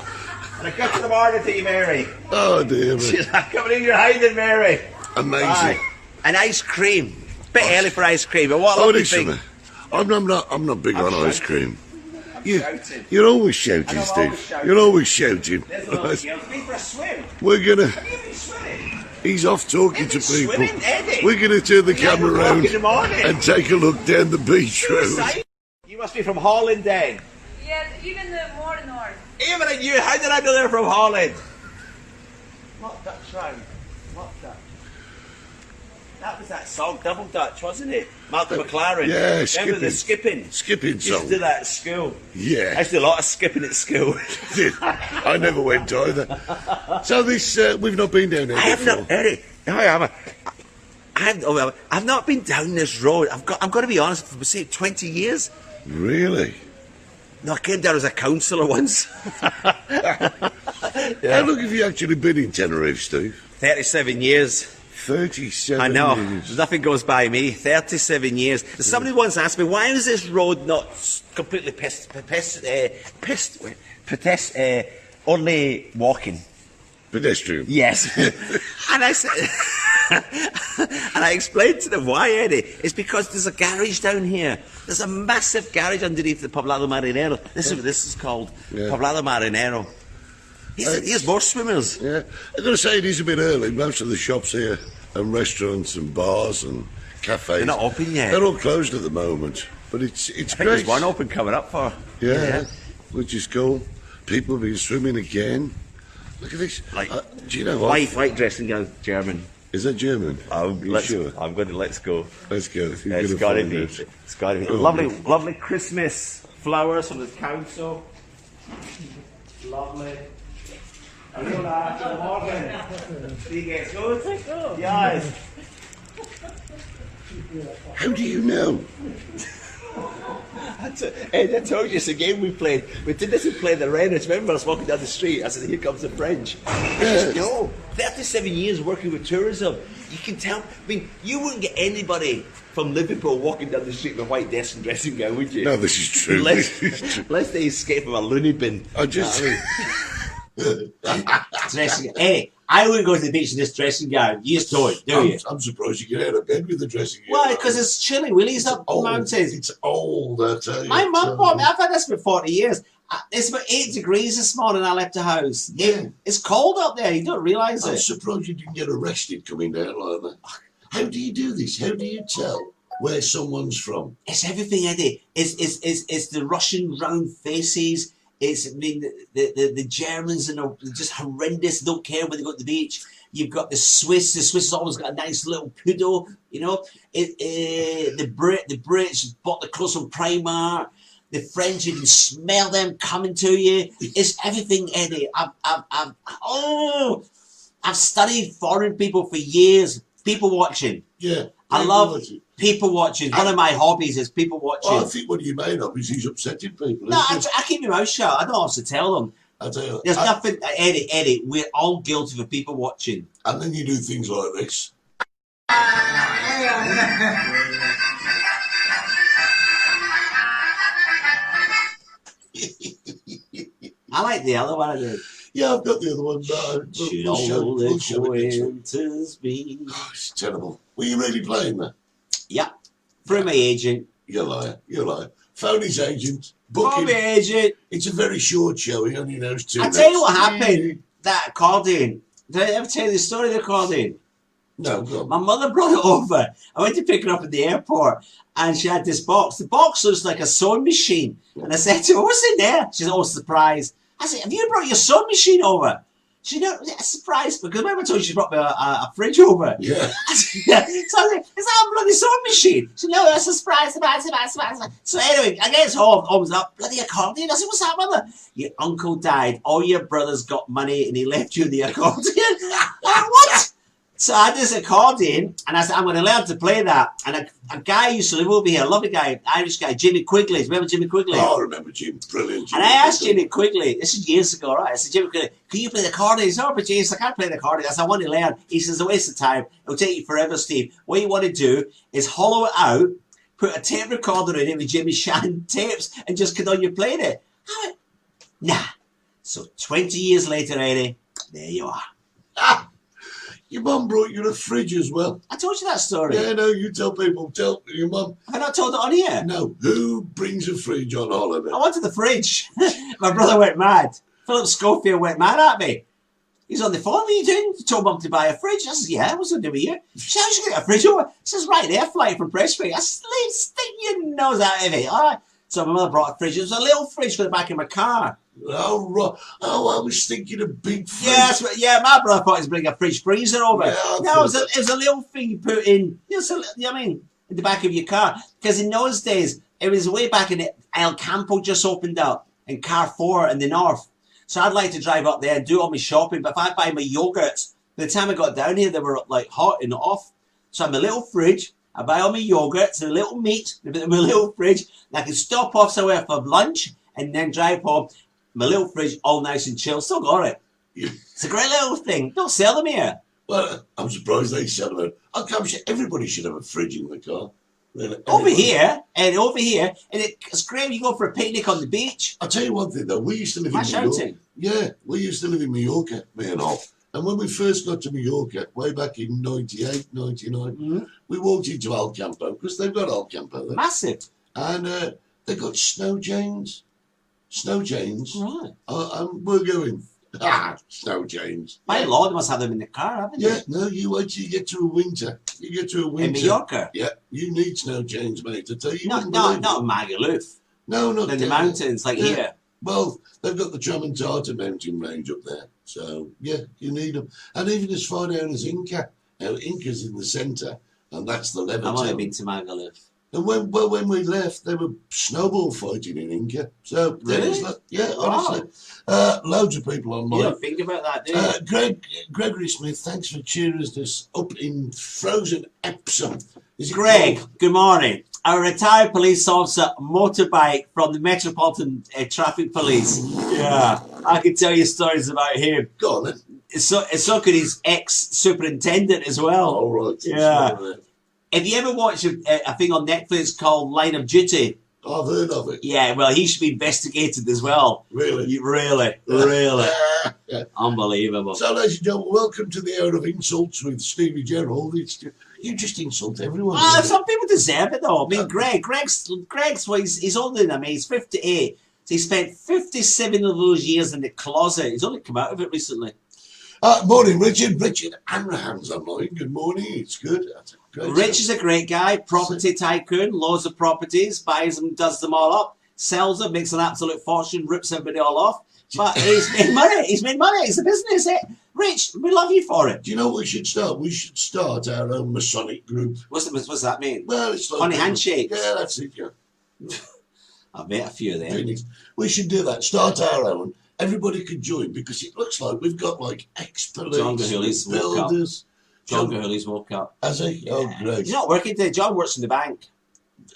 And I got to the morning to you, Mary. Oh, dear me. She's like, coming in, you're hiding, Mary. Amazing. Right. An ice cream. Bit early for ice cream, but what a Oh, it lovely is thing. summer. I'm not big on ice cream. Shouting. You're always shouting, I'm always Steve. shouting. You're always shouting. There's a little girl. Been for a swim. We're gonna. Have you been swimming? He's off talking You've to been people. swimming, Eddie. We're gonna turn the Yeah, camera we're around walking in the morning. and take a look down the beach road. You must be from Holland then. Yes, even more north. Even at you, how did I know they're from Holland? What Dutch round? What Dutch? That was that song, Double Dutch, wasn't it? Malcolm McLaren. Yeah, Remember the skipping? Skipping Used to song. do that at school. I Yeah, used to do a lot of skipping at school. I never went either. So this, we've not been down there I have before. not, Eddie. I've not been down this road. I'm got to be honest. For say 20 years. Really? No, I came down as a councillor once. How long have you actually been in Tenerife, Steve? 37 years. 37 I know. years. Nothing goes by me. 37 years. Somebody once asked me, why is this road not completely only walking? Pedestrian. Yes. And I said, and I explained to them why, Eddie. It's because there's a garage down here. There's a massive garage underneath the Poblado Marinero. This is what this is called. Yeah. Poblado Marinero. Here's more swimmers. Yeah. I've got to say, it is a bit early. Most of the shops here and restaurants and bars and cafes. They're not open yet. They're all closed at the moment. But it's I think great. there's one open coming up for. Yeah, which is cool. People have been swimming again. Look at this. Like, do you know what? White dressing gown, German. Is that German? Are you sure? I'm going to let's go. Let's go. It's got to be. It's got to be. Oh. Lovely Christmas flowers from the council. Lovely. Hola, good morning. Wie geht's gut? Yes. How do you know? Ed, I told you it's a game we played. We did this, we played the Renners. Remember, I was walking down the street. I said, here comes the French. I just know. 37 years working with tourism. You can tell. I mean, you wouldn't get anybody from Liverpool walking down the street with a white desk and dressing gown, would you? No, this is true. Unless, This is true. unless they escape from a loony bin. I just. Dressing. Hey, I wouldn't go to the beach in this dressing gown. You just don't, do you? I'm surprised you get out of bed with the dressing gown. Why? Because it's chilly. Willie's up the old. mountains. It's old, I tell you. My mum bought me. I've had this for 40 years. It's about 8 degrees this morning. I left the house. Yeah. It's cold up there. You don't realise I'm it. surprised you didn't get arrested coming down like that. How do you do this? How do you tell where someone's from? It's everything, Eddie. It's the Russian round faces. It's, I mean, the Germans are just horrendous. They don't care when they go to the beach. You've got the Swiss. The Swiss has always got a nice little poodle, you know. The Brits bought the clothes from Primark. The French, you can smell them coming to you. It's everything, Eddie. I've studied foreign people for years. People watching. Yeah. I love people watching. One of my hobbies is people watching. Well, I think one of your main hobbies is upsetting people. No, I keep my mouth shut. I don't have to tell them. I tell you, There's nothing, Eddie, we're all guilty of people watching. and then you do things like this. I like the other one I did. Yeah, I've got the other one. Should We'll show all it next week. acquaintances be? Oh, it's terrible. Were you really playing that? Yeah, through my agent. You're a liar. You're a liar. Phone his agent. Through Book my him. agent. It's a very short show. He only knows 2 I minutes. tell you what happened. That accordion. Did I ever tell you the story of the accordion? No, go on. My mother brought it over. I went to pick her up at the airport and she had this box. The box looks like a sewing machine. And I said to her, what's in there? She said, oh, surprise. I said, have you brought your sewing machine over? She said, no, surprise. Because remember I told you she brought me a fridge over? Yeah. So I said, is that a bloody sewing machine? She said, no, that's a surprise. So anyway, I get home, opens up, bloody accordion. I said, what's that, mother? Your uncle died. All your brothers got money and he left you the accordion. What? So I had this accordion, and I said, I'm going to learn to play that. And a guy used to live over here, a lovely guy, Irish guy, Jimmy Quigley. Remember Jimmy Quigley? Oh, I remember Jim. Brilliant. Jim. And I asked Jimmy Quigley, this is years ago, right? I said, Jimmy Quigley, can you play the accordion? He said, oh, but James, I can't play the accordion. I said, I want to learn. He says, it's a waste of time. It'll take you forever, Steve. What you want to do is hollow it out, put a tape recorder in it with Jimmy Shan tapes, and just continue playing it. I went, nah. So 20 years later, Eddie, there you are. Your mum brought you a fridge as well. I told you that story. Yeah, no, you tell people. Tell your mum. Have I not told it on here? No, who brings a fridge on holiday? I wanted the fridge. My brother went mad. Philip Schofield went mad at me. He's on the phone. What are you doing? You told Mum to buy a fridge. I said, yeah, what's going to do with you? She said, how's you get a fridge over? He says, right there, flight from Prestwick. I said, stick your nose out of it. All right. So my mother brought a fridge. It was a little fridge for the back of my car. Oh, right. Oh, I was thinking a big fridge. Yeah, my brother thought he was bringing a fridge freezer over. Yeah, I no, thought it was a little thing you put in, you know what I mean, in the back of your car. Because in those days, it was way back in El Campo just opened up in Carrefour in the north. So I'd like to drive up there and do all my shopping. But if I buy my yogurts, by the time I got down here, they were like hot and off. So I have a little fridge. I buy all my yogurts and a little meat in my little fridge. And I can stop off somewhere for lunch and then drive home. My little fridge, all nice and chill. Still got it. It's a great little thing. Don't sell them here. Well, I'm surprised they sell them. Everybody should have a fridge in the car. Really. Over here, and it's great when you go for a picnic on the beach. I'll tell you one thing, though. We used to live in Mallorca. Yeah, we used to live in Mallorca, me and all. And when we first got to Mallorca, way back in 98, 99, we walked into El Campo, because they've got El Campo there. Massive. And they got snow chains. Snow chains. Right. And we're going, snow chains. My Lord, must have them in the car, haven't Yeah, no, you wait till you get to a winter. You get to a winter. In Mallorca? Yeah, you need snow chains, mate. I tell you. Not in Magaluf. No, not in the mountains, like here. Well, they've got the Tramontana mountain range up there. So, yeah, you need them. And even as far down as Inca. Now, Inca's in the centre, and that's the Levantine. I've only been to Magaluf. And when we left, they were snowball fighting in Inca. So, really? Yeah, honestly. Loads of people online. You don't think about that, do you? Gregory Smith, thanks for cheering us up in frozen Epsom. Greg, good morning. A retired police officer motorbike from the Metropolitan Traffic Police. Yeah, I can tell you stories about him. Go on then. So could his ex-superintendent as well. All right. Yeah. Have you ever watched a thing on Netflix called Line of Duty? I've heard of it. Yeah, well, he should be investigated as well. Really? Really. Yeah. Unbelievable. So, ladies and gentlemen, welcome to the hour of insults with Stevie Gerald. You just insult everyone. Some people deserve it, though. I mean, Greg's well, he's older than me. He's 58. So he spent 57 of those years in the closet. He's only come out of it recently. Morning, Richard. Richard Anraham's online. Good morning. It's good. Rich is a great guy, property tycoon, loads of properties, buys them, does them all up, sells them, makes an absolute fortune, rips everybody all off. But he's made money. He's made money. It's a business. Rich, we love you for it. Do you know what we should start? We should start our own Masonic group. What's that mean? Well, it's like Honey handshakes. Yeah, that's it. Yeah. I've met a few of them. We should do that. Start our own. Everybody could join because it looks like we've got like ex-police, John Gahully's builders. John Gahully's woke up. Has he? Yeah. Oh, great. He's not working today. John works in the bank.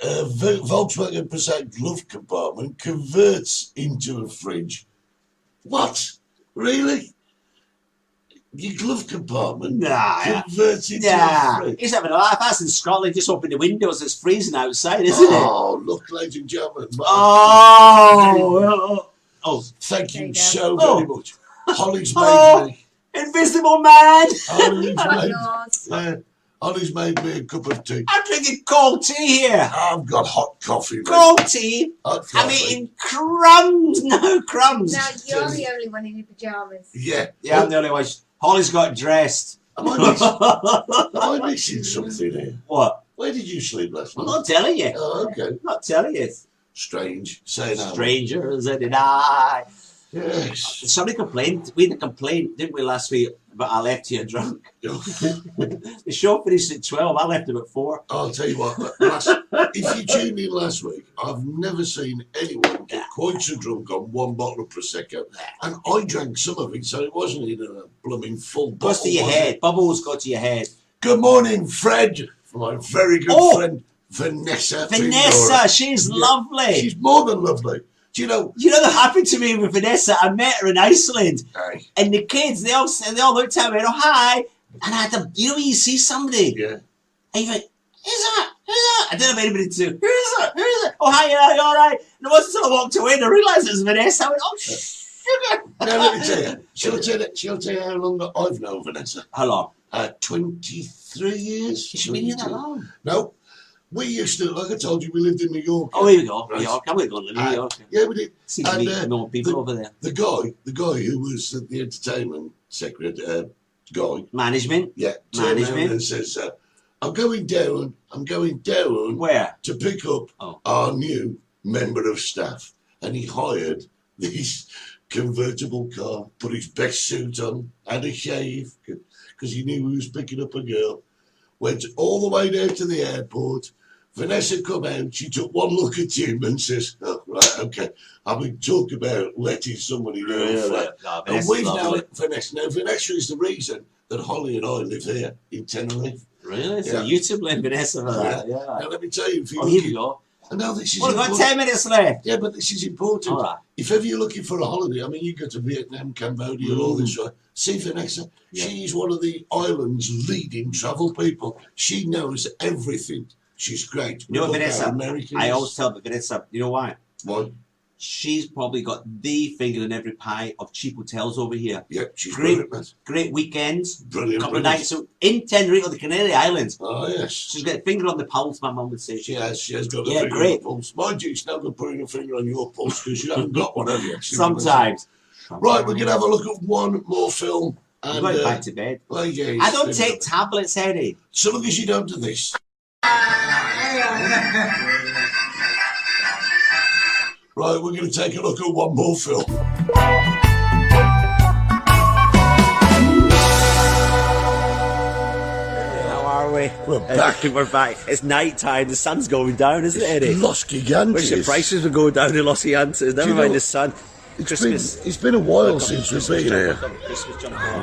Volkswagen Passat glove compartment converts into a fridge. What? Really? Your glove compartment converts into a fridge? He's having a laugh. That's in Scotland. Just open the windows. It's freezing outside, isn't it? Oh, look, ladies and gentlemen. Oh, thank you so very much. Holly's made me. Invisible man! Holly's made me a cup of tea. I'm drinking cold tea here. I've got hot coffee. Cold tea? I'm eating crumbs. No, crumbs. Now, you're the only one in your pyjamas. Yeah. Yeah, I'm the only one. Holly's got dressed. Am I missing something here? What? Where did you sleep last night? I'm not telling you. Oh, okay. I'm not telling you. Strange. Say that. Strangers and I. Yes. Somebody complained. We had a complaint, didn't we, last week? But I left here drunk. The show finished at 12. I left him at 4. I'll tell you what. If you tuned in last week, I've never seen anyone get quite so drunk on one bottle of Prosecco. And I drank some of it, so it wasn't in a blooming full bottle. Goes to your head. Bubbles go to your head. Good morning, Fred. My very good friend, Vanessa. Vanessa, she's lovely. She's more than lovely. Do you know that happened to me with Vanessa? I met her in Iceland. Aye. And the kids, they all looked at me and hi. And I had to, when you see somebody. Yeah. And you're like, who's that? I didn't have anybody to, who's that? Oh, hi, you all right? And it wasn't until I walked away and I realised it was Vanessa. I went, oh, sugar. Now, let me tell you. She'll tell you how long I've known Vanessa. How long? 23 years. Has she been here that long? No. We used to, like I told you, we lived in New York. Oh, here we go. Right? New York. I'm going to go to New York. Yeah, we did. See to meet more people over there. The guy who was the entertainment secretary, Management. yeah, Management. and says, I'm going down. Where? To pick up our new member of staff. And he hired this convertible car, put his best suit on, had a shave, because he knew he was picking up a girl. Went all the way down to the airport. Vanessa come out, she took one look at him and says, oh, right, okay, I've been talking about letting somebody know a flat. No, And we've now let Vanessa. Now, Vanessa is the reason that Holly and I live here in Tenerife. Really? So you two blame Vanessa for that? Yeah. Now, let me tell you, if you here we go. And now this is Well, we've got 10 minutes left. Yeah, but this is important. All right. If ever you're looking for a holiday, I mean, you go to Vietnam, Cambodia, all this, right? See Vanessa. Yeah. She's one of the island's leading travel people. She knows everything. She's great. You know what, Vanessa? I always tell Vanessa, you know why? Why? She's probably got the finger in every pie of cheap hotels over here. Yep, she's great weekends. Brilliant. Couple of nights in Tenerife or the Canary Islands. Oh, yes. She's got a finger on the pulse, my mum would say. She has got a finger on the pulse. Mind you, it's never putting a finger on your pulse because you haven't got one, have you? Sometimes. Right, we're going to have a look at one more film. And, I'm going back to bed. Well, yeah, I don't take tablets, Eddie. So long as you don't do this. Right, we're going to take a look at one more film. How are we? We're back. We're back. It's night time. The sun's going down, isn't it, Eddie? Los Gigantes. Wish the prices would go down in Los Gigantes. Never mind the sun. It's been a while since we've been here.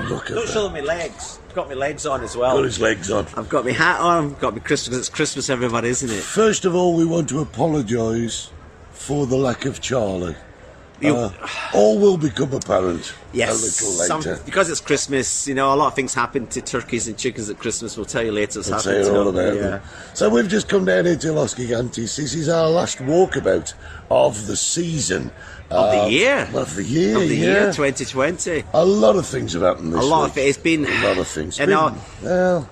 Look at Don't show them my legs. I've got my legs on as well. Got his legs on. I've got my hat on. I've got my Christmas. It's Christmas, everybody, isn't it? First of all, we want to apologise for the lack of Charlie. All will become apparent a little later. Because it's Christmas, you know, a lot of things happen to turkeys and chickens at Christmas. We'll tell you later what's happened to all about them. So we've just come down here to Los Gigantes. This is our last walkabout of the season. Of the year. Of the year, Of the year 2020. A lot of things have happened this week. It's been... A lot of things.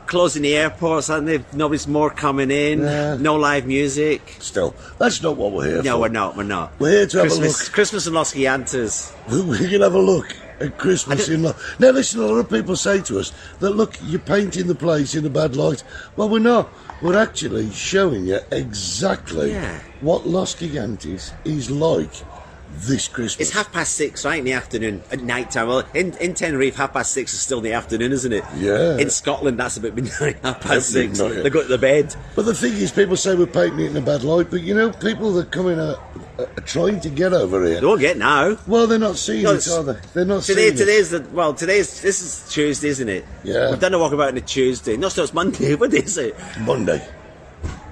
Closing the airports, hasn't it? Nobody's more coming in. No live music. Still, that's not what we're here for. No, we're not. We're here to have a look. Christmas in Los Gigantes. We can have a look at Christmas in Now, listen, a lot of people say to us that, look, you're painting the place in a bad light. Well, we're not. We're actually showing you exactly what Los Gigantes is like this Christmas. It's 6:30, right, in the afternoon, at night time. Well, in Tenerife, 6:30 is still in the afternoon, isn't it? Yeah. In Scotland, that's about midnight, 6:30. They go to the bed. But the thing is, people say we're painting it in a bad light, but you know, people that come in are trying to get over here. They won't get now. Well, they're not seeing it, are they? They're not seeing it. This is Tuesday, isn't it? Yeah. We've done a walkabout on a Tuesday. No, so it's Monday. What day is it? Monday.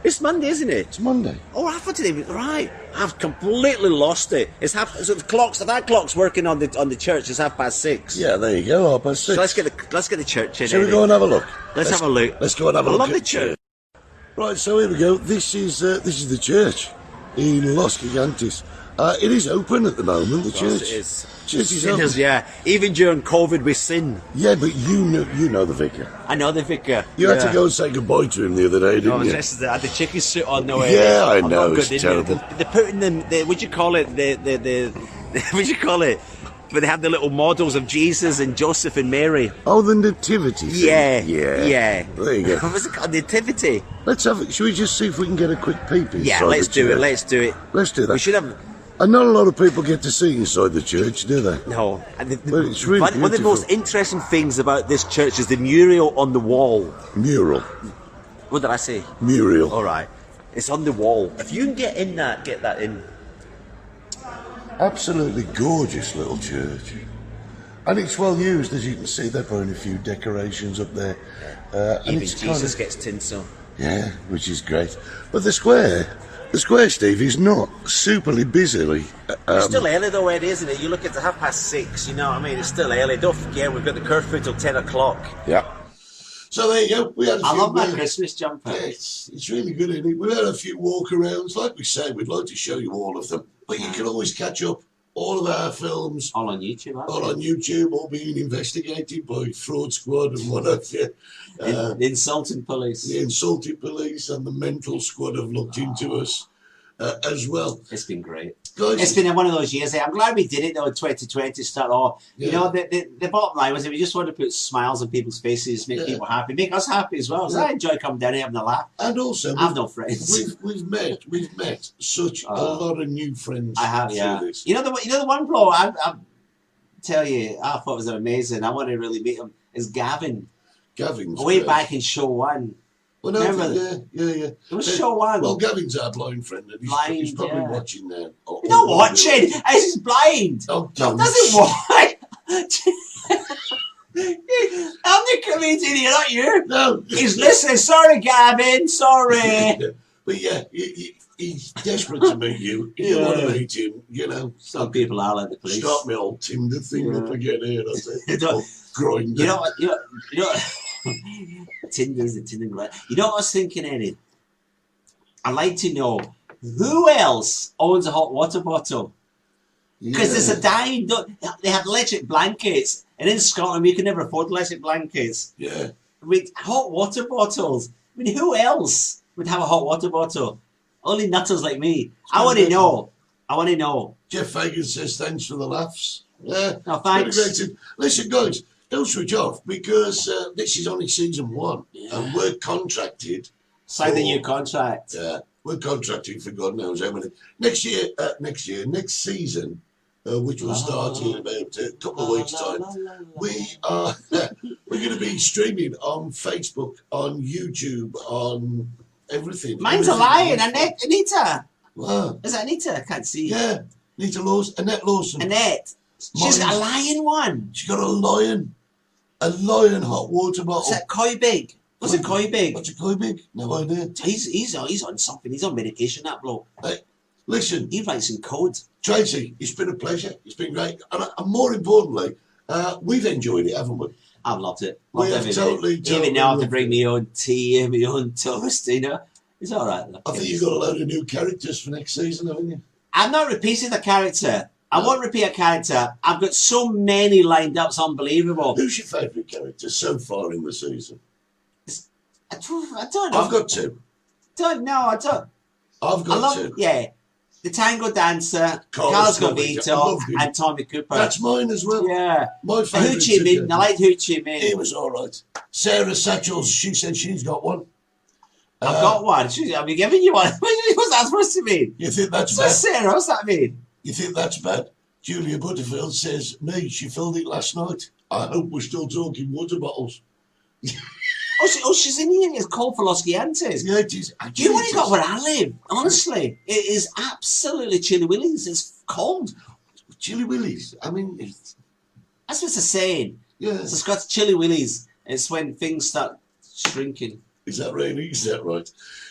It's Monday, isn't it? It's Monday. Oh, I thought today was right. I've completely lost it. It's so the clocks. If that clock's working on the church, it's 6:30. Yeah, there you go. 6:30. So let's get the church in. Shall we go and have a look? Let's have a look. Let's go and have a look. I love the church. Right, so here we go. This is the church in Los Gigantes. It is open at the moment. The church. It is. Church is open. Yeah. Even during COVID, we sin. Yeah, but you know the vicar. I know the vicar. You had to go and say goodbye to him the other day, didn't you? I had the chicken suit on. No, yeah, I know. It's terrible. They're putting them. What do you call it? What do you call it? But they have the little models of Jesus and Joseph and Mary. Oh, the nativity thing. Yeah. There you go. What's it called? Nativity. Let's have it. Should we just see if we can get a quick peep inside? Yeah, let's do it. Let's do that. We should have. And not a lot of people get to see inside the church, do they? No. But it's really beautiful. One of the most interesting things about this church is the mural on the wall. Mural. What did I say? Mural. All right. It's on the wall. If you can get that in. Absolutely gorgeous little church. And it's well used, as you can see. They're putting a few decorations up there. Even Jesus gets tinsel. Yeah, which is great. But the square, Steve, is not superly busily. It's still early though, Ed, isn't it? You look at the 6:30, you know what I mean? It's still early. Don't forget, we've got the curfew till 10 o'clock. Yeah. So there you go. I love my Christmas jumper. Yeah, it's really good, isn't it? We've had a few walk-arounds. Like we say, we'd like to show you all of them. But you can always catch up all of our films, All on YouTube, aren't all they? on YouTube, all being investigated by Fraud Squad and what have you. The insulting police. The insulted police and the mental squad have looked into us as well. It's been great. Guys, It's been one of those years. I'm glad we did it though in 2020 to start off. Yeah. You know, the bottom line was that we just wanted to put smiles on people's faces, make people happy, make us happy as well. So I enjoy coming down here having a laugh. and also, I have no friends. we've met such a lot of new friends. I have, yeah. through this. You know the one bloke I tell you, I thought was amazing. I want to really meet him. Is Gavin. Gavin's Way great. back in show one. Well, no, Remember yeah. It was show one. Well, Gavin's our blind friend, and he's Blind, probably yeah. watching now. He's not watching. He's blind. Oh, Doesn't watch. I'm the comedian here, not you. No. He's listening. Sorry, Gavin. Sorry. But yeah, he's desperate to meet you. You want to meet him, you know. Some people are like the police. Start my old Tinder thing up again here. That's it. Don't- Grind. You know what? You know. Tinder's the Tinder. You know what I was thinking, Eddie? I'd like to know who else owns a hot water bottle. Because there's a dying. They have electric blankets, and in Scotland we can never afford electric blankets. Yeah. With hot water bottles. I mean, who else would have a hot water bottle? Only nutters like me. I want to know. I want to know. Jeff Fagan says thanks for the laughs. Yeah. No, thanks. Very great. Listen, guys, don't switch off because this is only season 1, and we're contracted. Sign the new contract. Yeah, we're contracted for God knows how many. Next season, which will start in about a couple of weeks' time, we're going to be streaming on Facebook, on YouTube, on everything. Mine's a lion. Anita. Wow. Is that Anita? I can't see. Yeah, Annette Lawson. Annette. She's got a lion one. She's got a lion hot water bottle. Is that Koi Big? Was it Koi Big? What's a Koi Big? No idea. He's on something. He's on medication, that bloke. Hey, listen, He writes in code. Tracy, it's been a pleasure. It's been great. And more importantly, we've enjoyed it, haven't we? I've loved it. We Loved have every minute. totally Even now I have to loved bring it. my own tea, my own toast, you know. It's all right, though. I think you've got a load of new characters for next season, haven't you? I'm not repeating the character. I won't repeat a character. I've got so many lined up, it's unbelievable. Who's your favourite character so far in the season? I don't know. I've got 2. I don't. I've I got love, 2. yeah. The Tango Dancer, Carlos Carlos Gavito. I Gavito, loved him. and Tommy Cooper. That's mine as well. Yeah. My favourite. Ho Chi Minh. I like Ho Chi Minh. He was all right. Sarah Satchels, she said she's got one. I've got one. I'll be giving you one. What's that supposed to mean? You think that's What's bad? Sarah? What's that mean? You think that's bad? Julia Butterfield says, me, she filled it last night. I hope we're still talking water bottles. She's in here. It's called for Los Gigantes. Yeah, it is. Do you know what you got where I live? Honestly, it is absolutely Chilly Willies. It's cold. Chilly Willies. I mean, That's what it's saying. yeah. It's got Chilly Willies. It's when things start shrinking. Is that really? Is that right?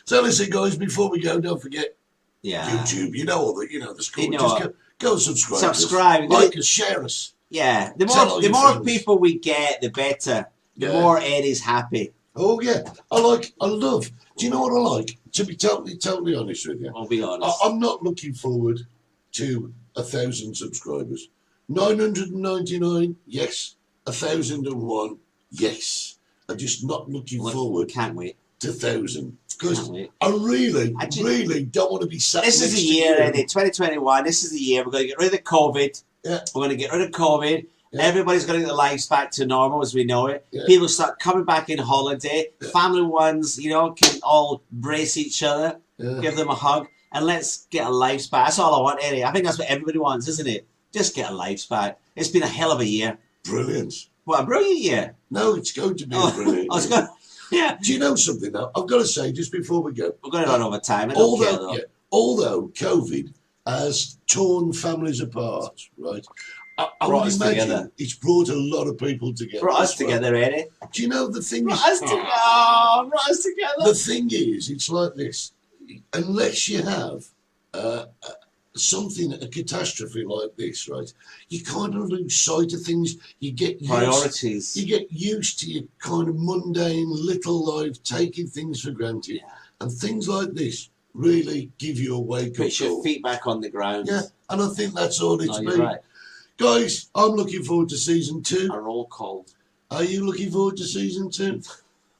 So listen, guys, before we go, don't forget Yeah. YouTube. You know all the, the score. You know Just what? go and subscribe. to us. Subscribe. Like us, share us. Yeah. The Tell all more your friends. people we get, the better. The Yeah. more Eddie's happy. Oh yeah, I love. Do you know what I like? To be totally honest with you, I'll be honest. I'm not looking forward to 1,000 subscribers. 999, yes. 1,001, yes. I'm just not looking forward Can't wait. to 1,000 because Can't wait. I really don't want to be sat. This is next the to year, you. Eddie. 2021. This is the year. We're going to get rid of COVID. Yeah. We're going to get rid of COVID. Yeah. Everybody's going to get their lives back to normal as we know it. Yeah. People start coming back in holiday. Yeah. Family ones, can all brace each other, Yeah. give them a hug, and let's get our lives back. That's all I want, Eddie. I think that's what everybody wants, isn't it? Just get our lives back. It's been a hell of a year. Brilliant. What a brilliant year. No, it's going to be Oh, a brilliant. I was year. going, yeah. Do you know something now? I've got to say just before we go. We're going to run over time. I don't care, though. Although COVID has torn families apart, right? I Brought would us imagine together. it's brought a lot of people together. Brought us as well. together, Eddie. Do you know the thing Brought is? us together. Oh, brought us together. The thing is, it's like this. Unless you have a catastrophe like this, right? You kind of lose sight of things. You get Priorities. You get used to your kind of mundane little life, taking things for granted, and things like this really give you a wake-up Put your call. feet back on the ground. Yeah, and I think that's all it's No, been. you're right. Guys, I'm looking forward to season 2. A roll call. Are you looking forward to season 2?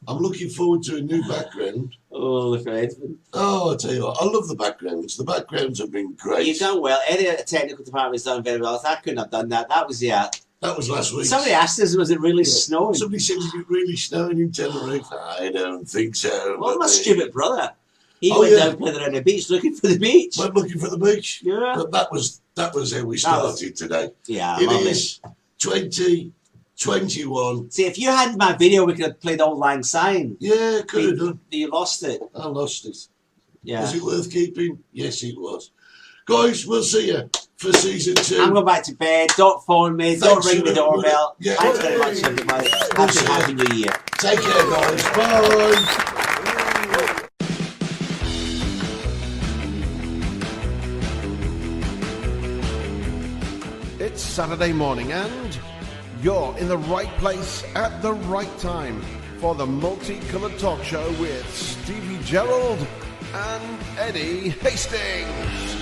I'm looking forward to a new background. Oh, Fred. Oh, I tell you what, I love the backgrounds. The backgrounds have been great. You've done well. Eddie at the technical department's done very well. I couldn't have done that. That was That was last week. Somebody asked us, was it really snowing? Somebody said, is it really snowing in Tenerife? I don't think so. Well, but my they stupid brother. He Oh, went yeah. down playing around the beach looking for the beach. went looking for the beach. Yeah. But that was how we started today. Yeah, It lovely. is 2021. See, if you had my video, we could have played Old Lang Syne. Yeah, could have done. You lost it. I lost it. Yeah. Was it worth keeping? Yes, it was. Guys, we'll see you for season 2. I'm going back to bed. Don't phone me. Don't Thanks, ring the everybody. doorbell. Yeah. Thanks very much, everybody. Happy New Year. Take care, guys. Bye. It's Saturday morning and you're in the right place at the right time for the Multicoloured Talk Show with Stevie Gerald and Eddie Hastings.